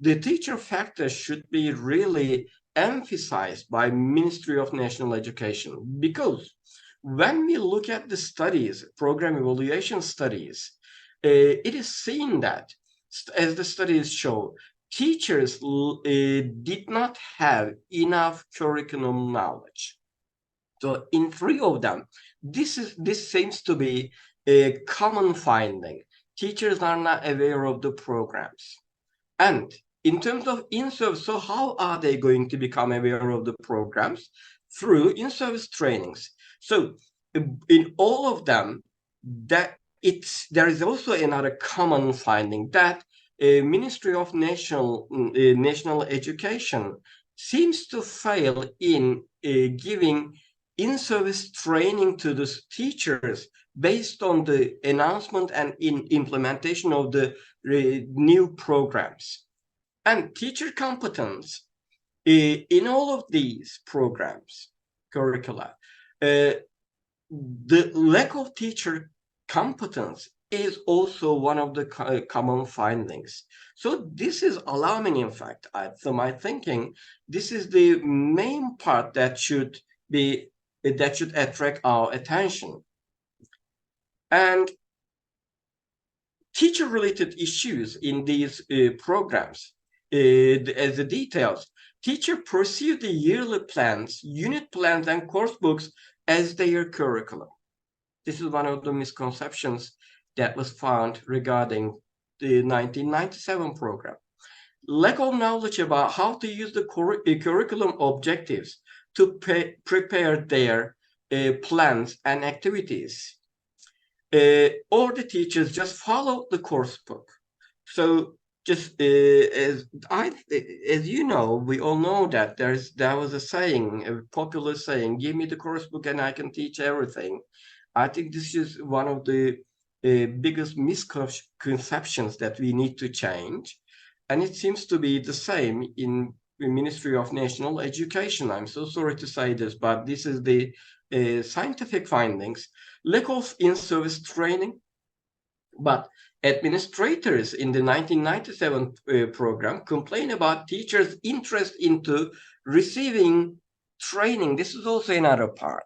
Speaker 2: the teacher factor should be really emphasized by Ministry of National Education, because when we look at the studies, program evaluation studies, it is seen that, as the studies show, teachers did not have enough curriculum knowledge. So in 3 of them, this seems to be a common finding. Teachers are not aware of the programs. And in terms of in-service, so how are they going to become aware of the programs? Through in-service trainings. So in all of them, there is also another common finding that Ministry of National Education seems to fail in giving in-service training to the teachers based on the announcement and implementation of the new programs. And teacher competence in all of these programs, curricula, the lack of teacher competence is also one of the common findings. So this is alarming, in fact. So my thinking, this is the main part that should attract our attention. And teacher-related issues in these programs, as the details, teachers pursue the yearly plans, unit plans, and course books as their curriculum. This is one of the misconceptions that was found regarding the 1997 program. Lack of knowledge about how to use the curriculum objectives to prepare their plans and activities. Or the teachers just follow the course book. So just as you know, we all know that there was a saying, a popular saying, give me the course book and I can teach everything. I think this is one of the biggest misconceptions that we need to change. And it seems to be the same in the Ministry of National Education. I'm so sorry to say this, but this is the scientific findings. Lack of in-service training, but administrators in the 1997 program complain about teachers' interest into receiving training. This is also another part.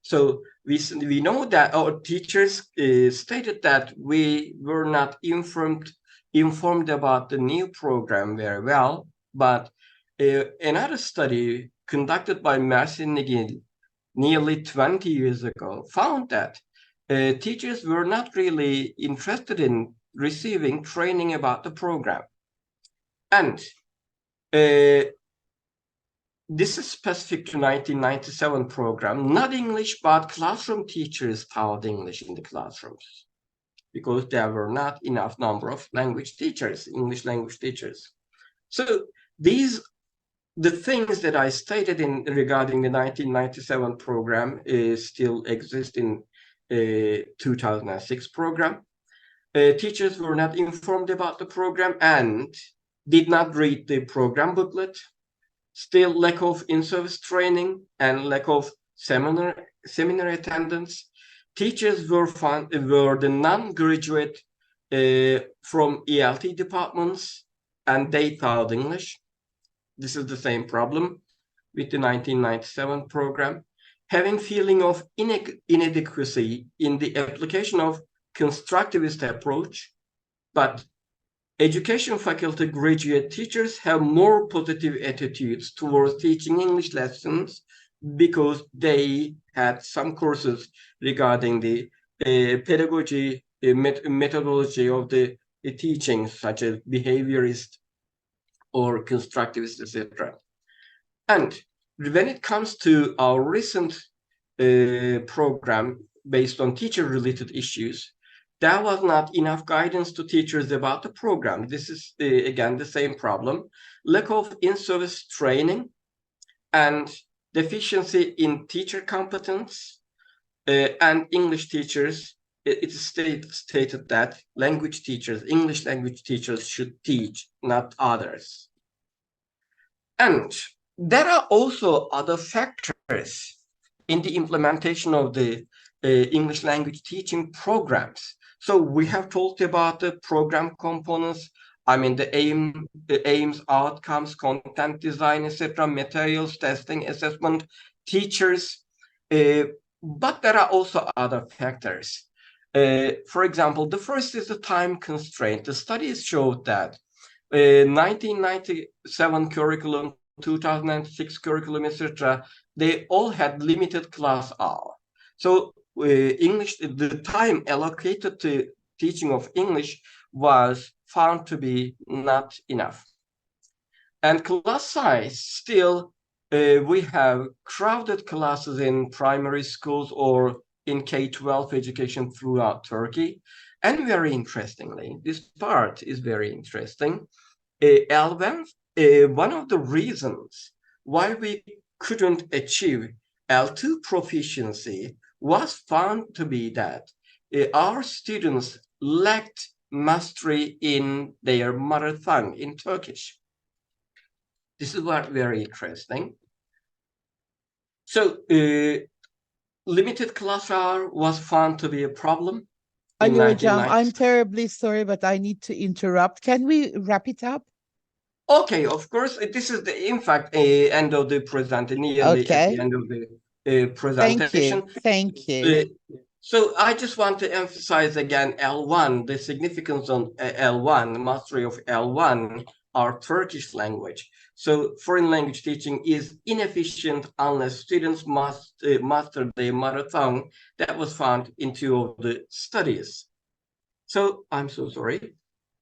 Speaker 2: So we know that our teachers stated that we were not informed about the new program very well, but another study conducted by Mersin Nigel nearly 20 years ago found that teachers were not really interested in receiving training about the program. And this is specific to 1997 program, not English, but classroom teachers taught English in the classrooms. because there were not enough number of language teachers, English language teachers. So the things that I stated in regarding the 1997 program still exist in 2006 program. Teachers were not informed about the program and did not read the program booklet. Still lack of in-service training and lack of seminar attendance. Teachers were the non-graduate from ELT departments, and they taught English. This is the same problem with the 1997 program. Having feeling of inadequacy in the application of constructivist approach, but education faculty graduate teachers have more positive attitudes towards teaching English lessons because they had some courses regarding the pedagogy, methodology of the teaching, such as behaviorist or constructivist, etc. And when it comes to our recent program based on teacher-related issues, there was not enough guidance to teachers about the program. This is, again, the same problem. Lack of in-service training and deficiency in teacher competence and English teachers. It is stated that language teachers, English language teachers, should teach, not others. And there are also other factors in the implementation of the English language teaching programs. So we have talked about the program components, I mean the aims, outcomes, content design, etc., materials, testing, assessment, teachers, but there are also other factors. For example, the first is the time constraint. The studies showed that 1997 curriculum, 2006 curriculum, etc., they all had limited class hour. So English, the time allocated to teaching of English was found to be not enough. And class size, still, we have crowded classes in primary schools or in K-12 education throughout Turkey. And very interestingly, this part is very interesting. L1, one of the reasons why we couldn't achieve L2 proficiency was found to be that our students lacked mastery in their mother tongue, in Turkish. This is what very interesting. So limited class hour was found to be a problem.
Speaker 1: Ali Hocam, I'm terribly sorry, but I need to interrupt. Can we wrap it up?
Speaker 2: Okay, of course. This is the, in fact, end of the presentation, nearly at the end of the presentation.
Speaker 1: Thank you.
Speaker 2: So I just want to emphasize again L1, the significance on L1, the mastery of L1, our Turkish language. So foreign language teaching is inefficient unless students must master their mother tongue. That was found in 2 of the studies. So I'm so sorry.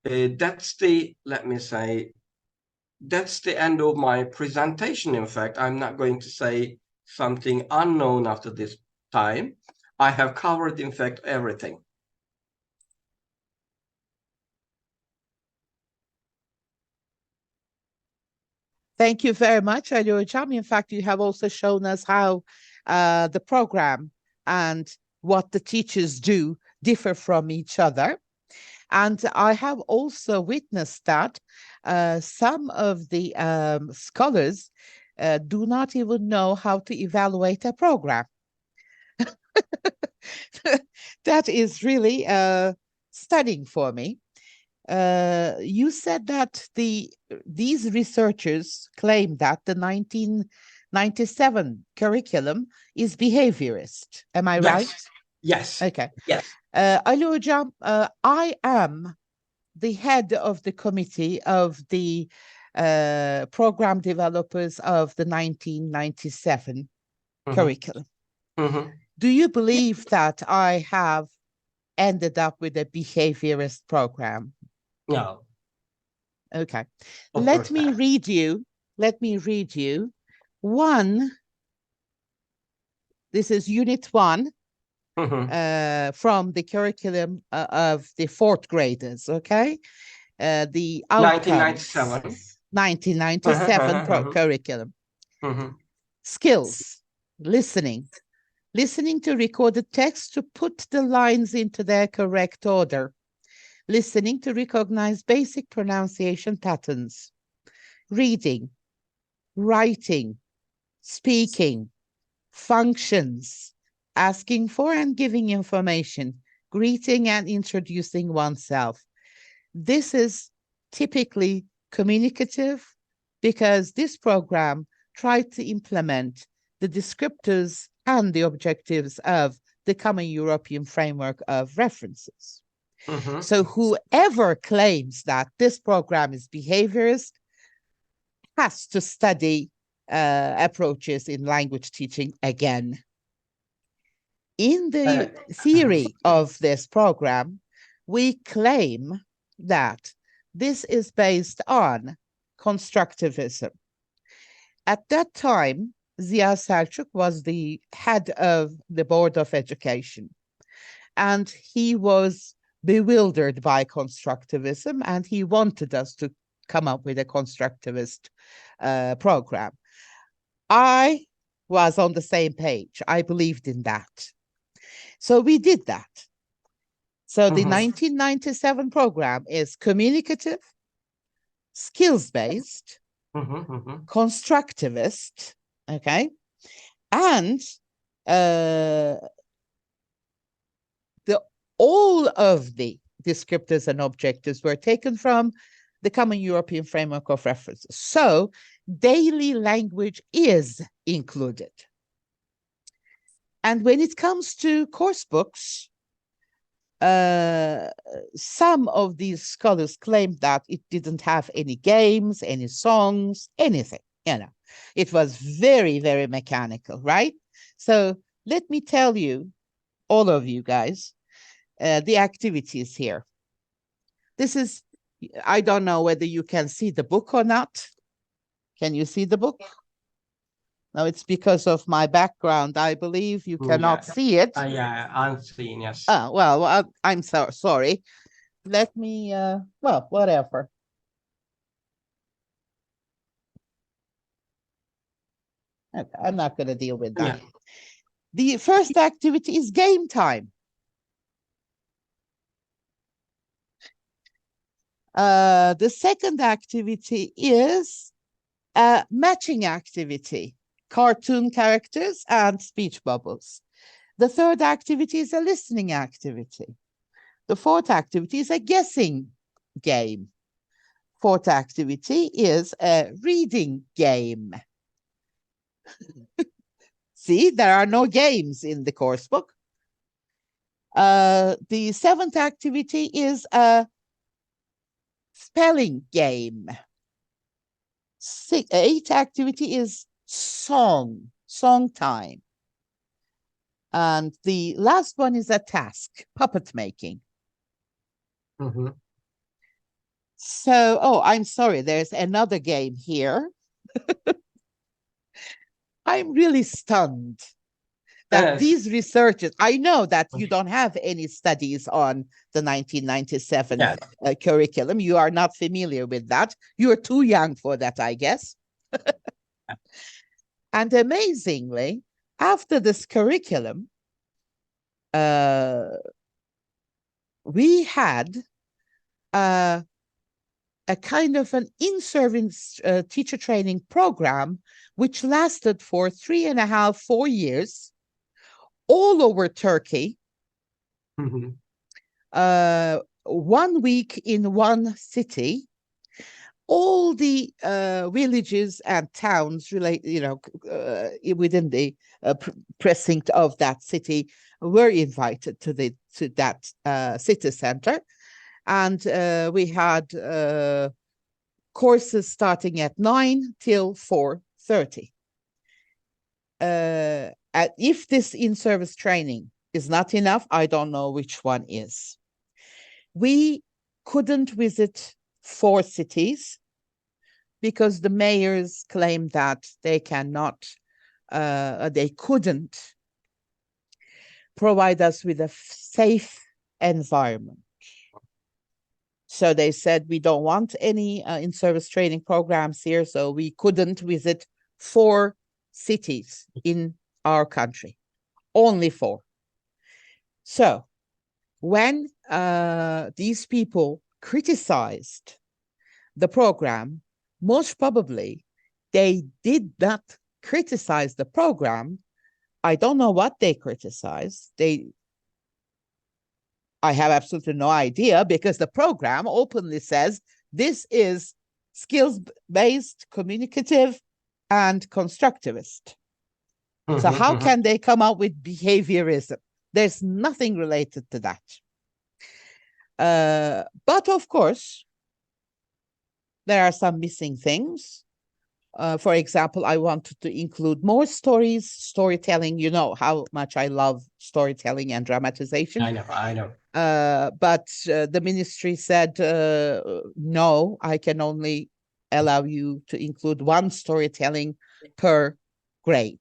Speaker 2: That's the, let me say, that's the end of my presentation. In fact, I'm not going to say something unknown after this time. I have covered, in fact, everything.
Speaker 1: Thank you very much, Ali Hocam. In fact, you have also shown us how the program and what the teachers do differ from each other. And I have also witnessed that some of the scholars do not even know how to evaluate a program. That is really stunning for me. You said that these researchers claim that the 1997 curriculum is behaviorist. Am I right?
Speaker 2: Yes.
Speaker 1: Okay.
Speaker 2: Yes.
Speaker 1: Ali Hocam, I am the head of the committee of the program developers of the 1997 curriculum. Do you believe that I have ended up with a behaviorist program?
Speaker 2: No.
Speaker 1: Okay. Let me read you one. This is unit 1. from the curriculum of the fourth graders, okay? The outcomes.
Speaker 2: 1997.
Speaker 1: 1997 curriculum. Skills, listening. Listening to recorded text to put the lines into their correct order. Listening to recognize basic pronunciation patterns. Reading, writing, speaking, functions, asking for and giving information, greeting and introducing oneself. This is typically communicative because this program tried to implement the descriptors and the objectives of the Common European Framework of References. So whoever claims that this program is behaviorist has to study approaches in language teaching again. In the theory of this program, we claim that this is based on constructivism. At that time, Ziya Selçuk was the head of the Board of Education, and he was bewildered by constructivism, and he wanted us to come up with a constructivist program. I was on the same page. I believed in that. So we did that. So the 1997 program is communicative, skills-based, constructivist, okay? And all of the descriptors and objectives were taken from the Common European Framework of References. So daily language is included. And when it comes to course books, some of these scholars claimed that it didn't have any games, any songs, anything, you know. It was very, very mechanical, right? So let me tell you, all of you guys, the activities here. This is, I don't know whether you can see the book or not. Can you see the book? No, it's because of my background. I believe you cannot see it.
Speaker 2: Yeah, I'm seeing, yes.
Speaker 1: Well, I'm so sorry. Let me, well, whatever. Okay, I'm not going to deal with that. Yeah. The first activity is game time. The second activity is a matching activity, cartoon characters and speech bubbles. The third activity is a listening activity. The fourth activity is a guessing game. Fourth activity is a reading game. See, there are no games in the course book. The seventh activity is a spelling game. Eighth activity is song time. And the last one is a task, puppet making. So, oh, I'm sorry, there's another game here. I'm really stunned that these researchers, I know that you don't have any studies on the 1997 curriculum. You are not familiar with that. You're too young for that, I guess. And amazingly, after this curriculum, we had a kind of an in-service teacher training program, which lasted for 3.5, 4 years, all over Turkey. 1 week in one city. All the villages and towns within the precinct of that city were invited to that city center. And we had courses starting at 9 till 4:30. If this in-service training is not enough, I don't know which one is. We couldn't visit 4 cities because the mayors claimed that they couldn't provide us with a safe environment. So they said, we don't want any in-service training programs here, so we couldn't visit 4 cities in our country, only 4. So when these people criticized the program, most probably they did not criticize the program. I don't know what they criticized. I have absolutely no idea, because the program openly says this is skills-based, communicative, and constructivist. So how can they come up with behaviorism? There's nothing related to that. But of course, there are some missing things. For example, I wanted to include more storytelling. You know how much I love storytelling and dramatization.
Speaker 2: I know.
Speaker 1: But the ministry said, no, I can only allow you to include 1 storytelling per grade.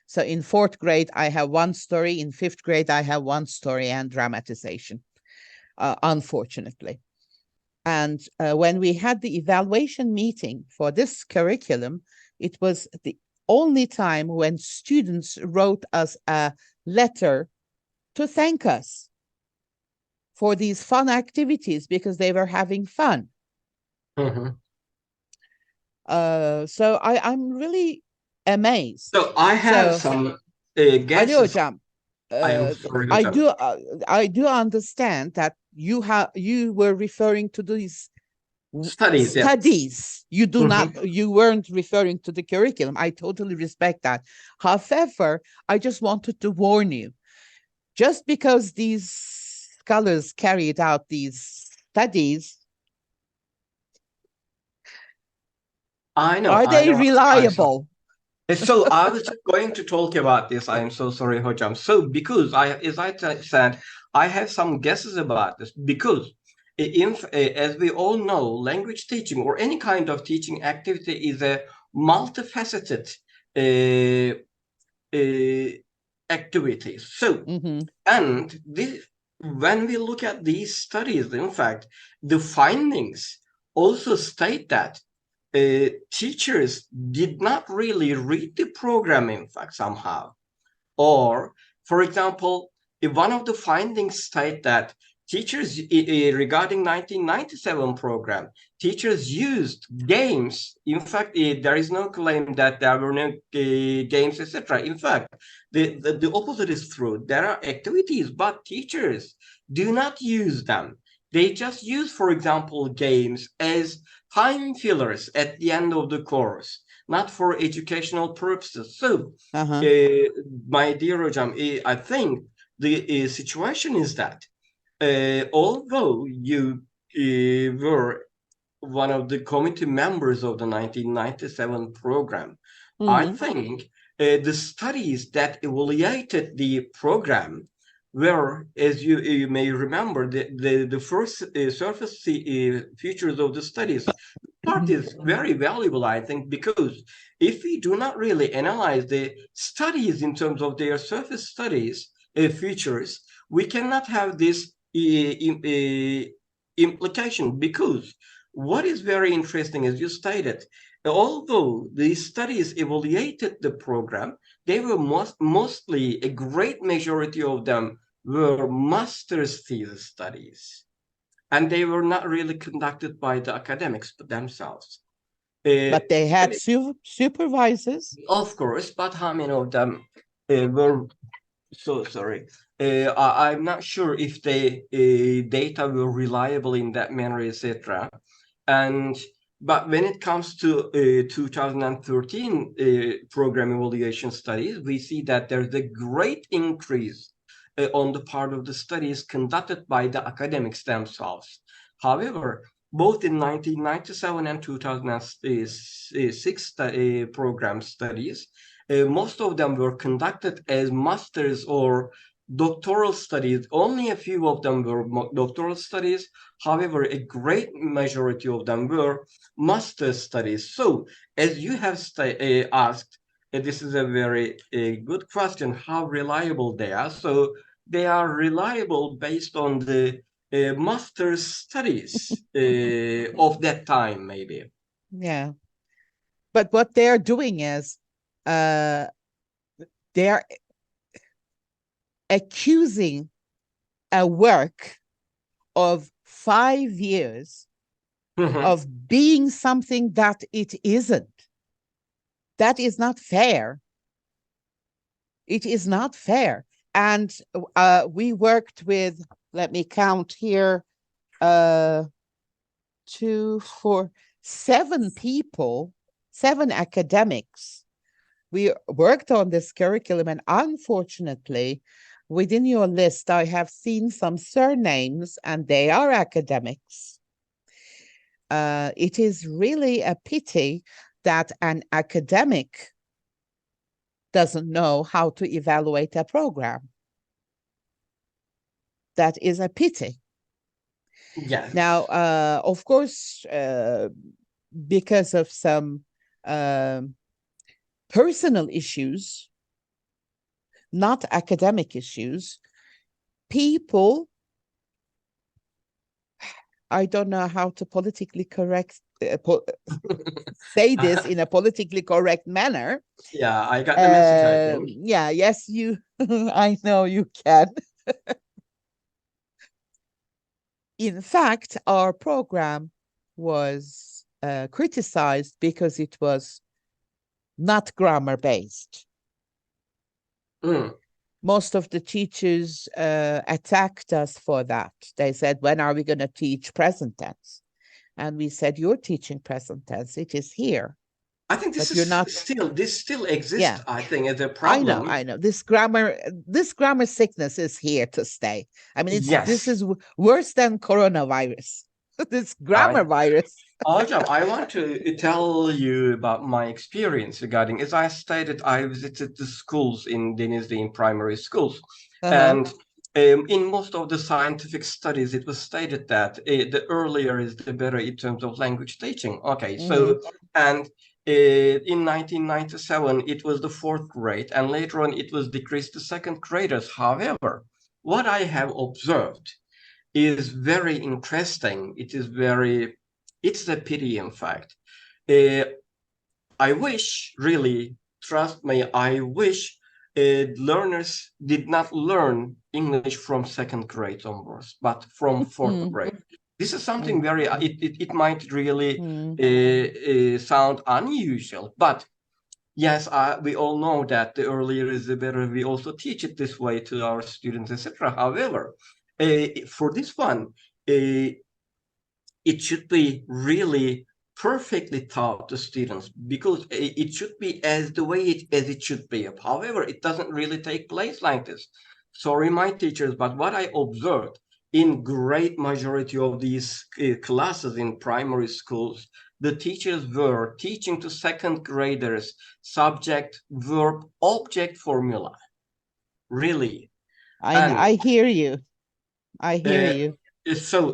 Speaker 1: So in 4th grade, I have 1 story. In 5th grade, I have 1 story and dramatization, unfortunately. And when we had the evaluation meeting for this curriculum, it was the only time when students wrote us a letter to thank us for these fun activities, because they were having fun. So I'm really amazed.
Speaker 2: So I have some guesses.
Speaker 1: Ali Hocam,
Speaker 2: I am sorry,
Speaker 1: I do understand that you were referring to these
Speaker 2: studies.
Speaker 1: You do not, you weren't referring to the curriculum. I totally respect that. However, I just wanted to warn you, just because these scholars carried out these studies, are they reliable?
Speaker 2: So I was just going to talk about this. I am so sorry, Hocam. So because as I said, I have some guesses about this, because as we all know, language teaching or any kind of teaching activity is a multifaceted activity. So, and this, when we look at these studies, in fact, the findings also state that teachers did not really read the program, in fact, somehow. Or, for example, if one of the findings state that teachers, regarding 1997 program, teachers used games. In fact, there is no claim that there were no games, etc. In fact, the opposite is true. There are activities, but teachers do not use them. They just use, for example, games as time fillers at the end of the course, not for educational purposes. So, my dear Hocam, I think the situation is that although you were one of the committee members of the 1997 program, I think the studies that evaluated the program were, as you may remember, the first surface features of the studies. Part is very valuable, I think, because if we do not really analyze the studies in terms of their surface studies features, we cannot have this implication, because what is very interesting, as you stated, although these studies evaluated the program, they were mostly, a great majority of them were master's thesis studies, and they were not really conducted by the academics themselves.
Speaker 1: But they had supervisors.
Speaker 2: Of course, but how many of them were, so sorry, I'm not sure if the data were reliable in that manner, etc. But when it comes to 2013 program evaluation studies, we see that there's a great increase on the part of the studies conducted by the academics themselves. However, both in 1997 and 2006 program studies, most of them were conducted as master's or doctoral studies. Only a few of them were doctoral studies. However, a great majority of them were master's studies. So, as you have asked, this is a very good question, how reliable they are. So, they are reliable based on the master's studies of that time, maybe.
Speaker 1: Yeah. But what they're doing is they're accusing a work of 5 years
Speaker 2: Mhm.
Speaker 1: of being something that it isn't. That is not fair. It is not fair. And we worked with, let me count here, 2, 4, 7 people, 7 academics. We worked on this curriculum, and unfortunately, within your list, I have seen some surnames, and they are academics. It is really a pity that an academic doesn't know how to evaluate a program. That is a pity.
Speaker 2: Yes.
Speaker 1: Now, of course, because of some personal issues, not academic issues, people, I don't know how to politically correct, say this in a politically correct manner.
Speaker 2: Yeah, I got the message, I think.
Speaker 1: Yeah, yes, you, I know you can. In fact, our program was criticized because it was not grammar based.
Speaker 2: Mm.
Speaker 1: Most of the teachers attacked us for that. They said, when are we going to teach present tense? And we said, you're teaching present tense. It is here.
Speaker 2: I think
Speaker 1: But you're not.
Speaker 2: this still exists,
Speaker 1: Yeah,
Speaker 2: I think, as a
Speaker 1: I know,
Speaker 2: problem.
Speaker 1: I know. This grammar sickness is here to stay. I mean, this
Speaker 2: Yes.
Speaker 1: is worse than coronavirus. This grammar virus.
Speaker 2: Hocam, I want to tell you about my experience regarding, as I stated, I visited the schools in Denizli, in primary schools.
Speaker 1: Uh-huh.
Speaker 2: And in most of the scientific studies, it was stated that the earlier is the better in terms of language teaching. Okay,
Speaker 1: Mm-hmm.
Speaker 2: so, and in 1997, it was the fourth grade, and later on, it was decreased to second graders. However, what I have observed is very interesting. It's a pity, in fact. Uh, I wish, really, trust me, I wish learners did not learn English from second grade onwards, but from fourth
Speaker 1: Mm-hmm.
Speaker 2: grade. This is something very, it might really
Speaker 1: Mm-hmm.
Speaker 2: sound unusual, but yes, we all know that the earlier is the better. We also teach it this way to our students, etc. However, for this one, it should be really perfectly taught to students because it should be as the way as it should be. However, it doesn't really take place like this. Sorry, my teachers, but what I observed in great majority of these classes in primary schools, the teachers were teaching to second graders subject, verb, object formula. Really. And
Speaker 1: I hear you. I hear
Speaker 2: uh,
Speaker 1: you.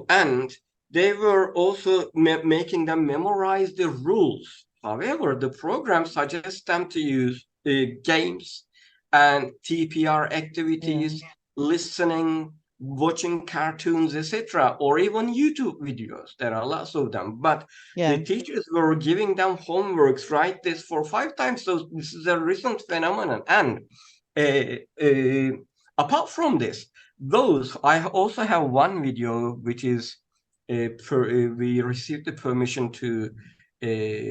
Speaker 2: and they were also making them memorize the rules. However, the program suggests them to use games and TPR
Speaker 1: Yeah.
Speaker 2: activities, listening, watching cartoons, etc., or even YouTube videos. There are lots of them. But the
Speaker 1: Yeah.
Speaker 2: teachers were giving them homeworks, write this for 5 times. So this is a recent phenomenon. And uh, uh, apart from this, those I also have one video which is we received the permission to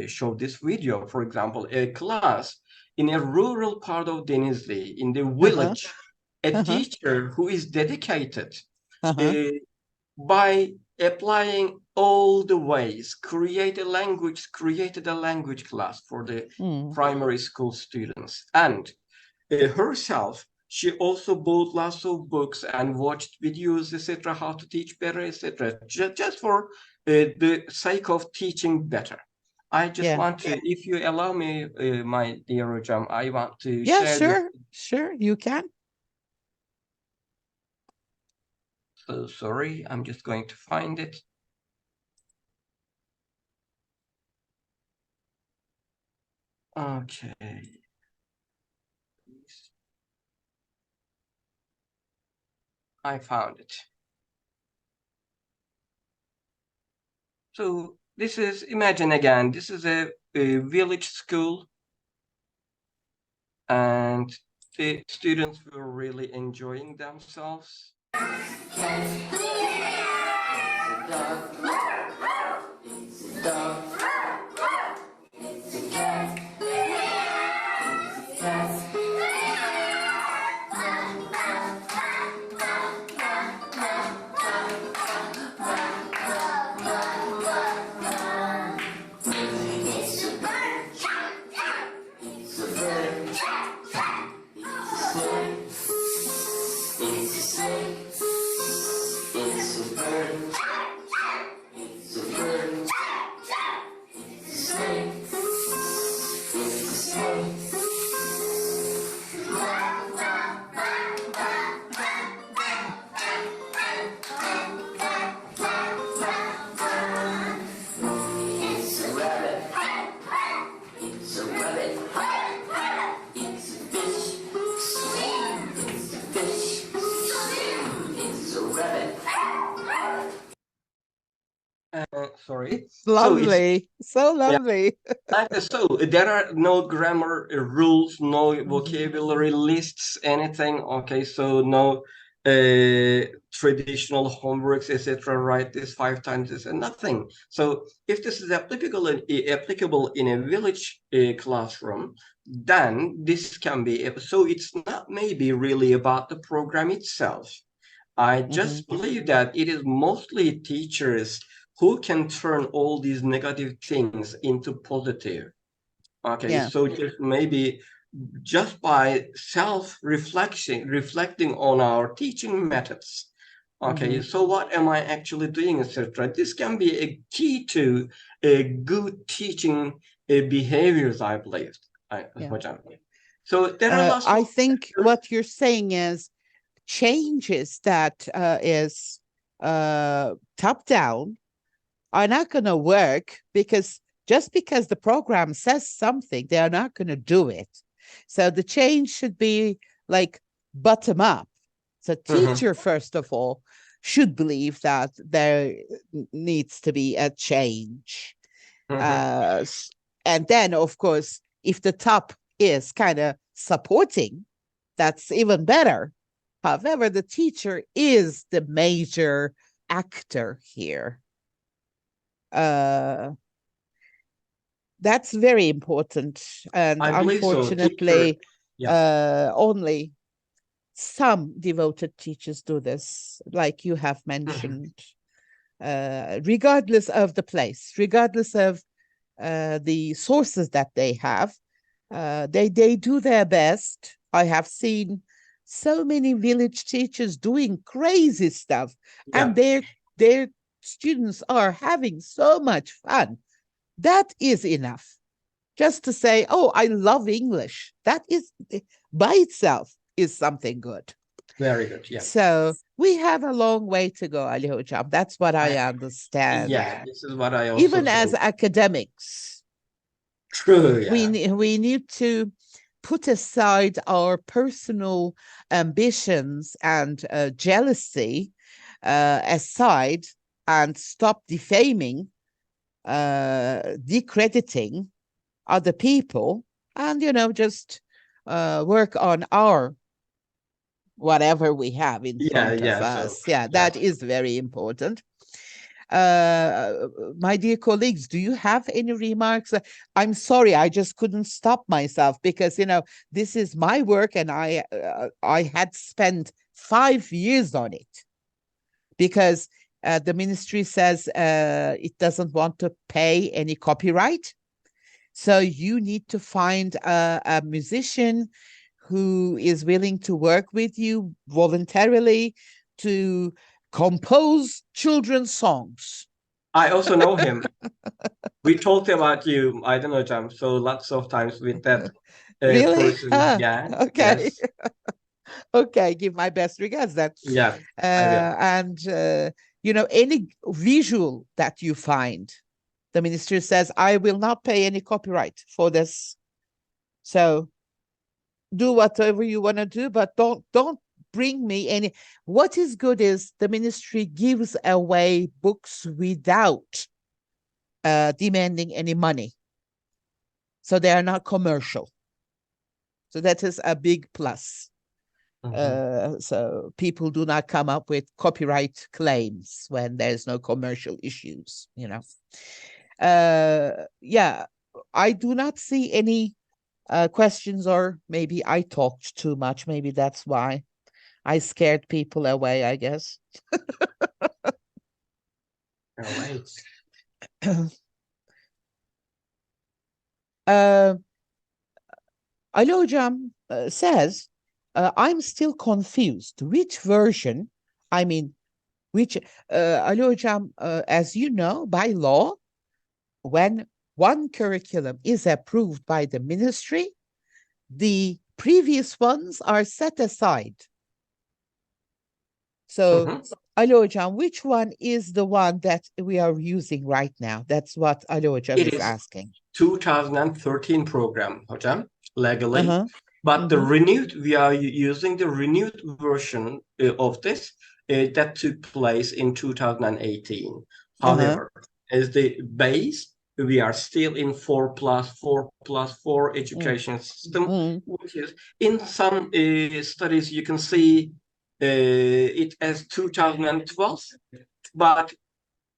Speaker 2: show this video. For example, a class in a rural part of Denizli, in the
Speaker 1: Uh-huh.
Speaker 2: village, a
Speaker 1: Uh-huh.
Speaker 2: teacher who is dedicated
Speaker 1: Uh-huh.
Speaker 2: uh, by applying all the ways, created a language class for the
Speaker 1: Mm.
Speaker 2: primary school students. And herself, she also bought lots of books and watched videos, etc., how to teach better, etc., just for the sake of teaching better. I just
Speaker 1: Yeah.
Speaker 2: want to, if you allow me, my dear Rojam, I want to
Speaker 1: Yeah,
Speaker 2: share this.
Speaker 1: sure. Sure, you can.
Speaker 2: So sorry, I'm just going to find it. Okay. I found it. So this is, imagine again, this is a village school, and the students were really enjoying themselves. Sorry.
Speaker 1: It's lovely. So lovely.
Speaker 2: So there are no grammar rules, no vocabulary lists, anything. Okay, so no traditional homeworks, etc. Write this 5 times this and nothing. So if this is applicable in a village classroom, then this can be. So it's not maybe really about the program itself. I just believe that it is mostly teachers who can turn all these negative things into positive. Okay,
Speaker 1: Yeah.
Speaker 2: so just maybe just by reflecting on our teaching methods. Okay, so what am I actually doing, etc. This can be a key to a good teaching behaviors, I believe. So there are lots
Speaker 1: I think what you're saying is changes that is top down are not going to work, because just because the program says something, they are not going to do it. So the change should be like bottom up. So teacher, first of all, should believe that there needs to be a change. And then, of course, if the top is kind of supporting, that's even better. However, the teacher is the major actor here. That's very important, and unfortunately, only some devoted teachers do this, like you have mentioned. Regardless of the place, regardless of the sources that they have, they do their best. I have seen so many village teachers doing crazy stuff, and their students are having so much fun. That is enough. Just to say, oh, I love English. That is, by itself, is something good.
Speaker 2: Very good, yeah.
Speaker 1: So we have a long way to go, Ali Hocam. That's what I understand.
Speaker 2: Yeah, this is what I also
Speaker 1: even
Speaker 2: think.
Speaker 1: As academics.
Speaker 2: True, yeah.
Speaker 1: We need to put aside our personal ambitions and jealousy aside, and stop defaming, decrediting other people, and just work on our whatever we have in front of us. That is very important. My dear colleagues, do you have any remarks? I'm sorry, I just couldn't stop myself, because this is my work, and I had spent 5 years on it, because the ministry says it doesn't want to pay any copyright. So you need to find a musician who is willing to work with you voluntarily to compose children's songs.
Speaker 2: I also know him. We talked about you, I don't know, Jam, so lots of times with that
Speaker 1: really?
Speaker 2: person. Yeah.
Speaker 1: Okay.
Speaker 2: Yes.
Speaker 1: Okay, give my best regards then.
Speaker 2: Yeah.
Speaker 1: And any visual that you find, the ministry says, I will not pay any copyright for this. So do whatever you want to do, but don't bring me any. What is good is the ministry gives away books without demanding any money. So they are not commercial. So that is a big plus. So people do not come up with copyright claims when there's no commercial issues, you know. Yeah, I do not see any questions, or maybe I talked too much. Maybe that's why I scared people away, I guess.
Speaker 2: All right.
Speaker 1: Ali Hocam says, I'm still confused. Which version, I mean, which, Ali Hocam, as you know, by law, when one curriculum is approved by the ministry, the previous ones are set aside. So, Ali Hocam, which one is the one that we are using right now? That's what Ali Hocam is asking.
Speaker 2: 2013 program, Hocam, legally. But the renewed, we are using the renewed version of this that took place in 2018. However, as the base, we are still in 4+4+4 education system, which is in some studies you can see it as 2012, but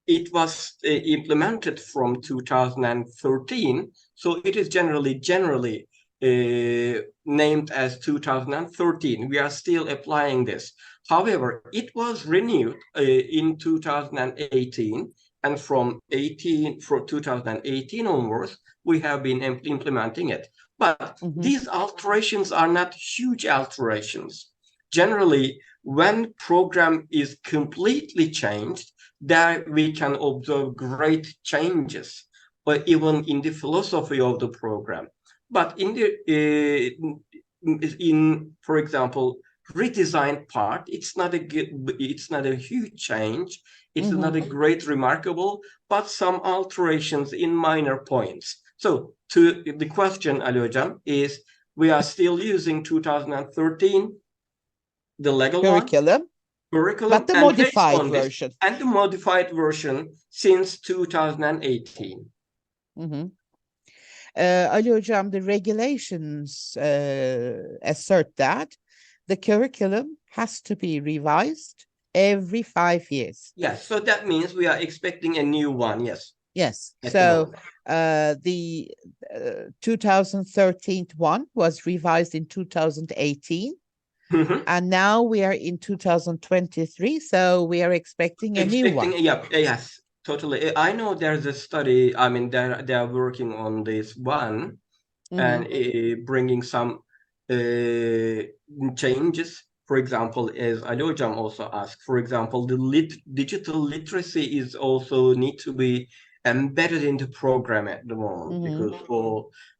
Speaker 2: it was implemented from 2013, so it is generally named as 2013. We are still applying this. However, it was renewed in 2018, and from 2018 onwards, we have been implementing it. But these alterations are not huge alterations. Generally, when program is completely changed, there we can observe great changes, but even in the philosophy of the program. But in the for example, redesigned part, it's not a huge change. It's not a great remarkable, but some alterations in minor points. So to the question, Ali Hocam, is we are still using 2013, the legal
Speaker 1: curriculum,
Speaker 2: curriculum,
Speaker 1: but the modified version.
Speaker 2: And the modified version since 2018.
Speaker 1: Ali Hocam, the regulations assert that the curriculum has to be revised every 5 years.
Speaker 2: Yes, so that means we are expecting a new one, yes.
Speaker 1: Yes, so the 2013 one was revised in 2018. And now we are in 2023, so we are expecting a new one.
Speaker 2: Yes, totally. I know there's a study. I mean, they are working on this one and bringing some changes. For example, as Ali Hocam also asked, for example, the digital literacy is also need to be embedded in the program at the moment,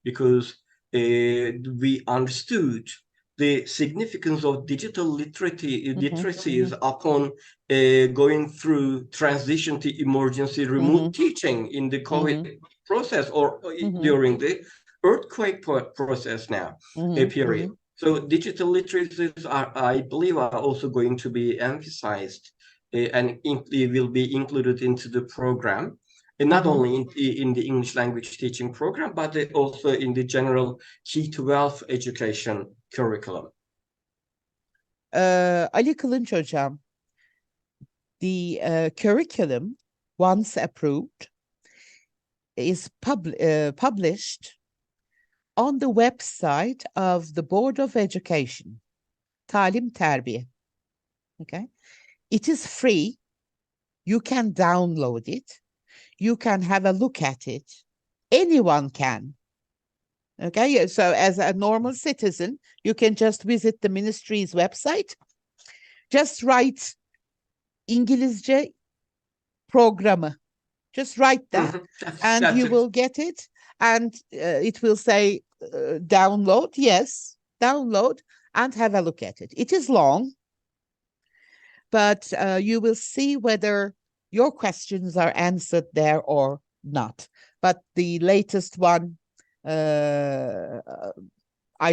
Speaker 2: because we understood the significance of digital literacy is upon going through transition to emergency remote teaching in the COVID process, or during the earthquake process now, period. So digital literacies are, I believe, are also going to be emphasized and will be included into the program. And not only in the English language teaching program, but also in the general K-12 education curriculum.
Speaker 1: Ali Kılınç Hocam, the curriculum, once approved, is published on the website of the Board of Education, Talim Terbiye. Okay, it is free. You can download it. You can have a look at it. Anyone can. Okay, so as a normal citizen, you can just visit the ministry's website, just write İngilizce programı. Just write that, and you will get it, and it will say download. Yes, download and have a look at it. It is long, but you will see whether your questions are answered there or not. But the latest one, I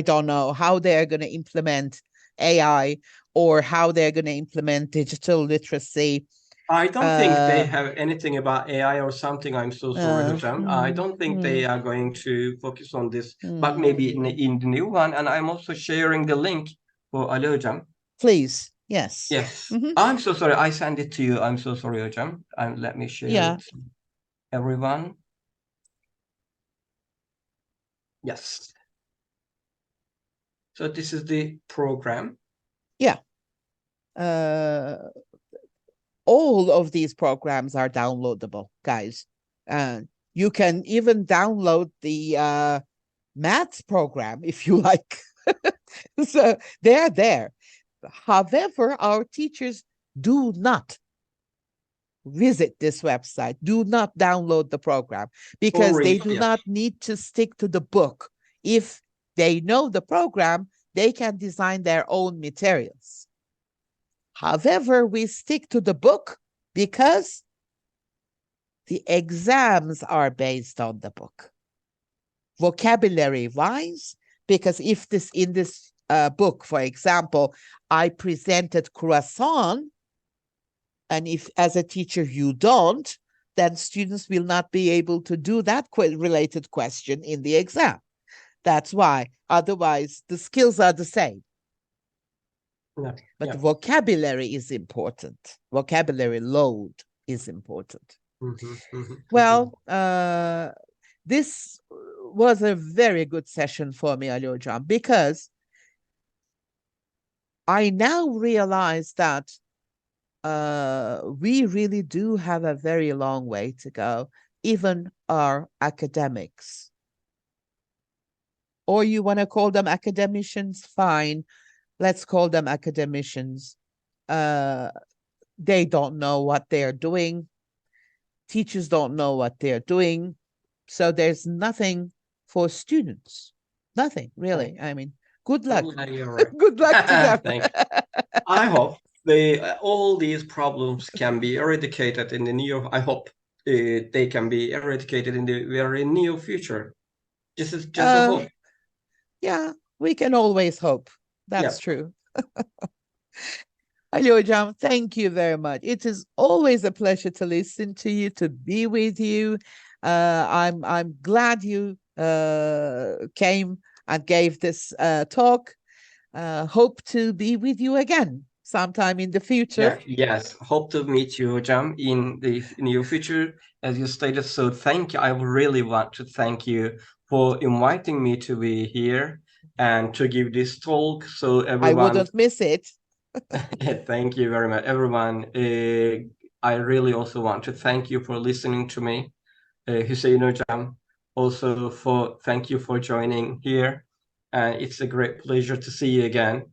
Speaker 1: don't know how they are going to implement AI or how they're going to implement digital literacy.
Speaker 2: I don't think they have anything about AI or something. I'm so sorry, Hocam. I don't think they are going to focus on this, but maybe in the new one. And I'm also sharing the link for Ali Hocam.
Speaker 1: Please, yes.
Speaker 2: Yes. I'm so sorry. I sent it to you. I'm so sorry, Hocam. Let me share it to everyone. Yes. So this is the program.
Speaker 1: Yeah. All of these programs are downloadable, guys. You can even download the maths program if you like. So they're there. However, our teachers do not visit this website, do not download the program, because they do not need to stick to the book. If they know the program, they can design their own materials. However, we stick to the book because the exams are based on the book. Vocabulary wise, because if this in this book, for example, I presented croissant, and if as a teacher you don't, then students will not be able to do that related question in the exam. That's why. Otherwise, the skills are the same. But vocabulary is important. Vocabulary load is important. Well, this was a very good session for me, Ali Hocam, because I now realize that we really do have a very long way to go, even our academics. Or you want to call them academicians, fine. Let's call them academicians. They don't know what they're doing. Teachers don't know what they're doing. So there's nothing for students. Nothing, really. I mean, good luck. Good luck to them.
Speaker 2: Thank you. I hope all these problems can be eradicated in the near. I hope they can be eradicated in the very near future. This is just a hope.
Speaker 1: Yeah, we can always hope. That's true. Ali Hocam, thank you very much. It is always a pleasure to listen to you, to be with you. I'm glad you came and gave this talk. Hope to be with you again sometime in the future.
Speaker 2: Yes, hope to meet you, Hocam, in the near future, as you stated. So thank you. I really want to thank you for inviting me to be here and to give this talk. So everyone,
Speaker 1: I wouldn't miss it.
Speaker 2: Thank you very much, everyone. I really also want to thank you for listening to me, Hüseyin Hocam. Also, thank you for joining here. It's a great pleasure to see you again.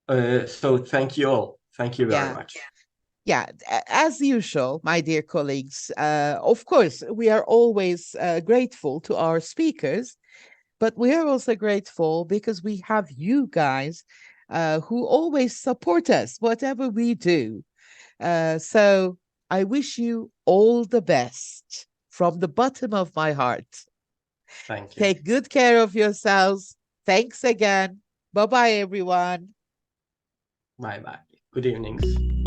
Speaker 2: So thank you all. Thank you very much.
Speaker 1: Yeah, as usual, my dear colleagues, of course, we are always grateful to our speakers, but we are also grateful because we have you guys who always support us, whatever we do. So I wish you all the best from the bottom of my heart.
Speaker 2: Thank you.
Speaker 1: Take good care of yourselves. Thanks again. Bye-bye, everyone.
Speaker 2: Bye-bye. Good evenings.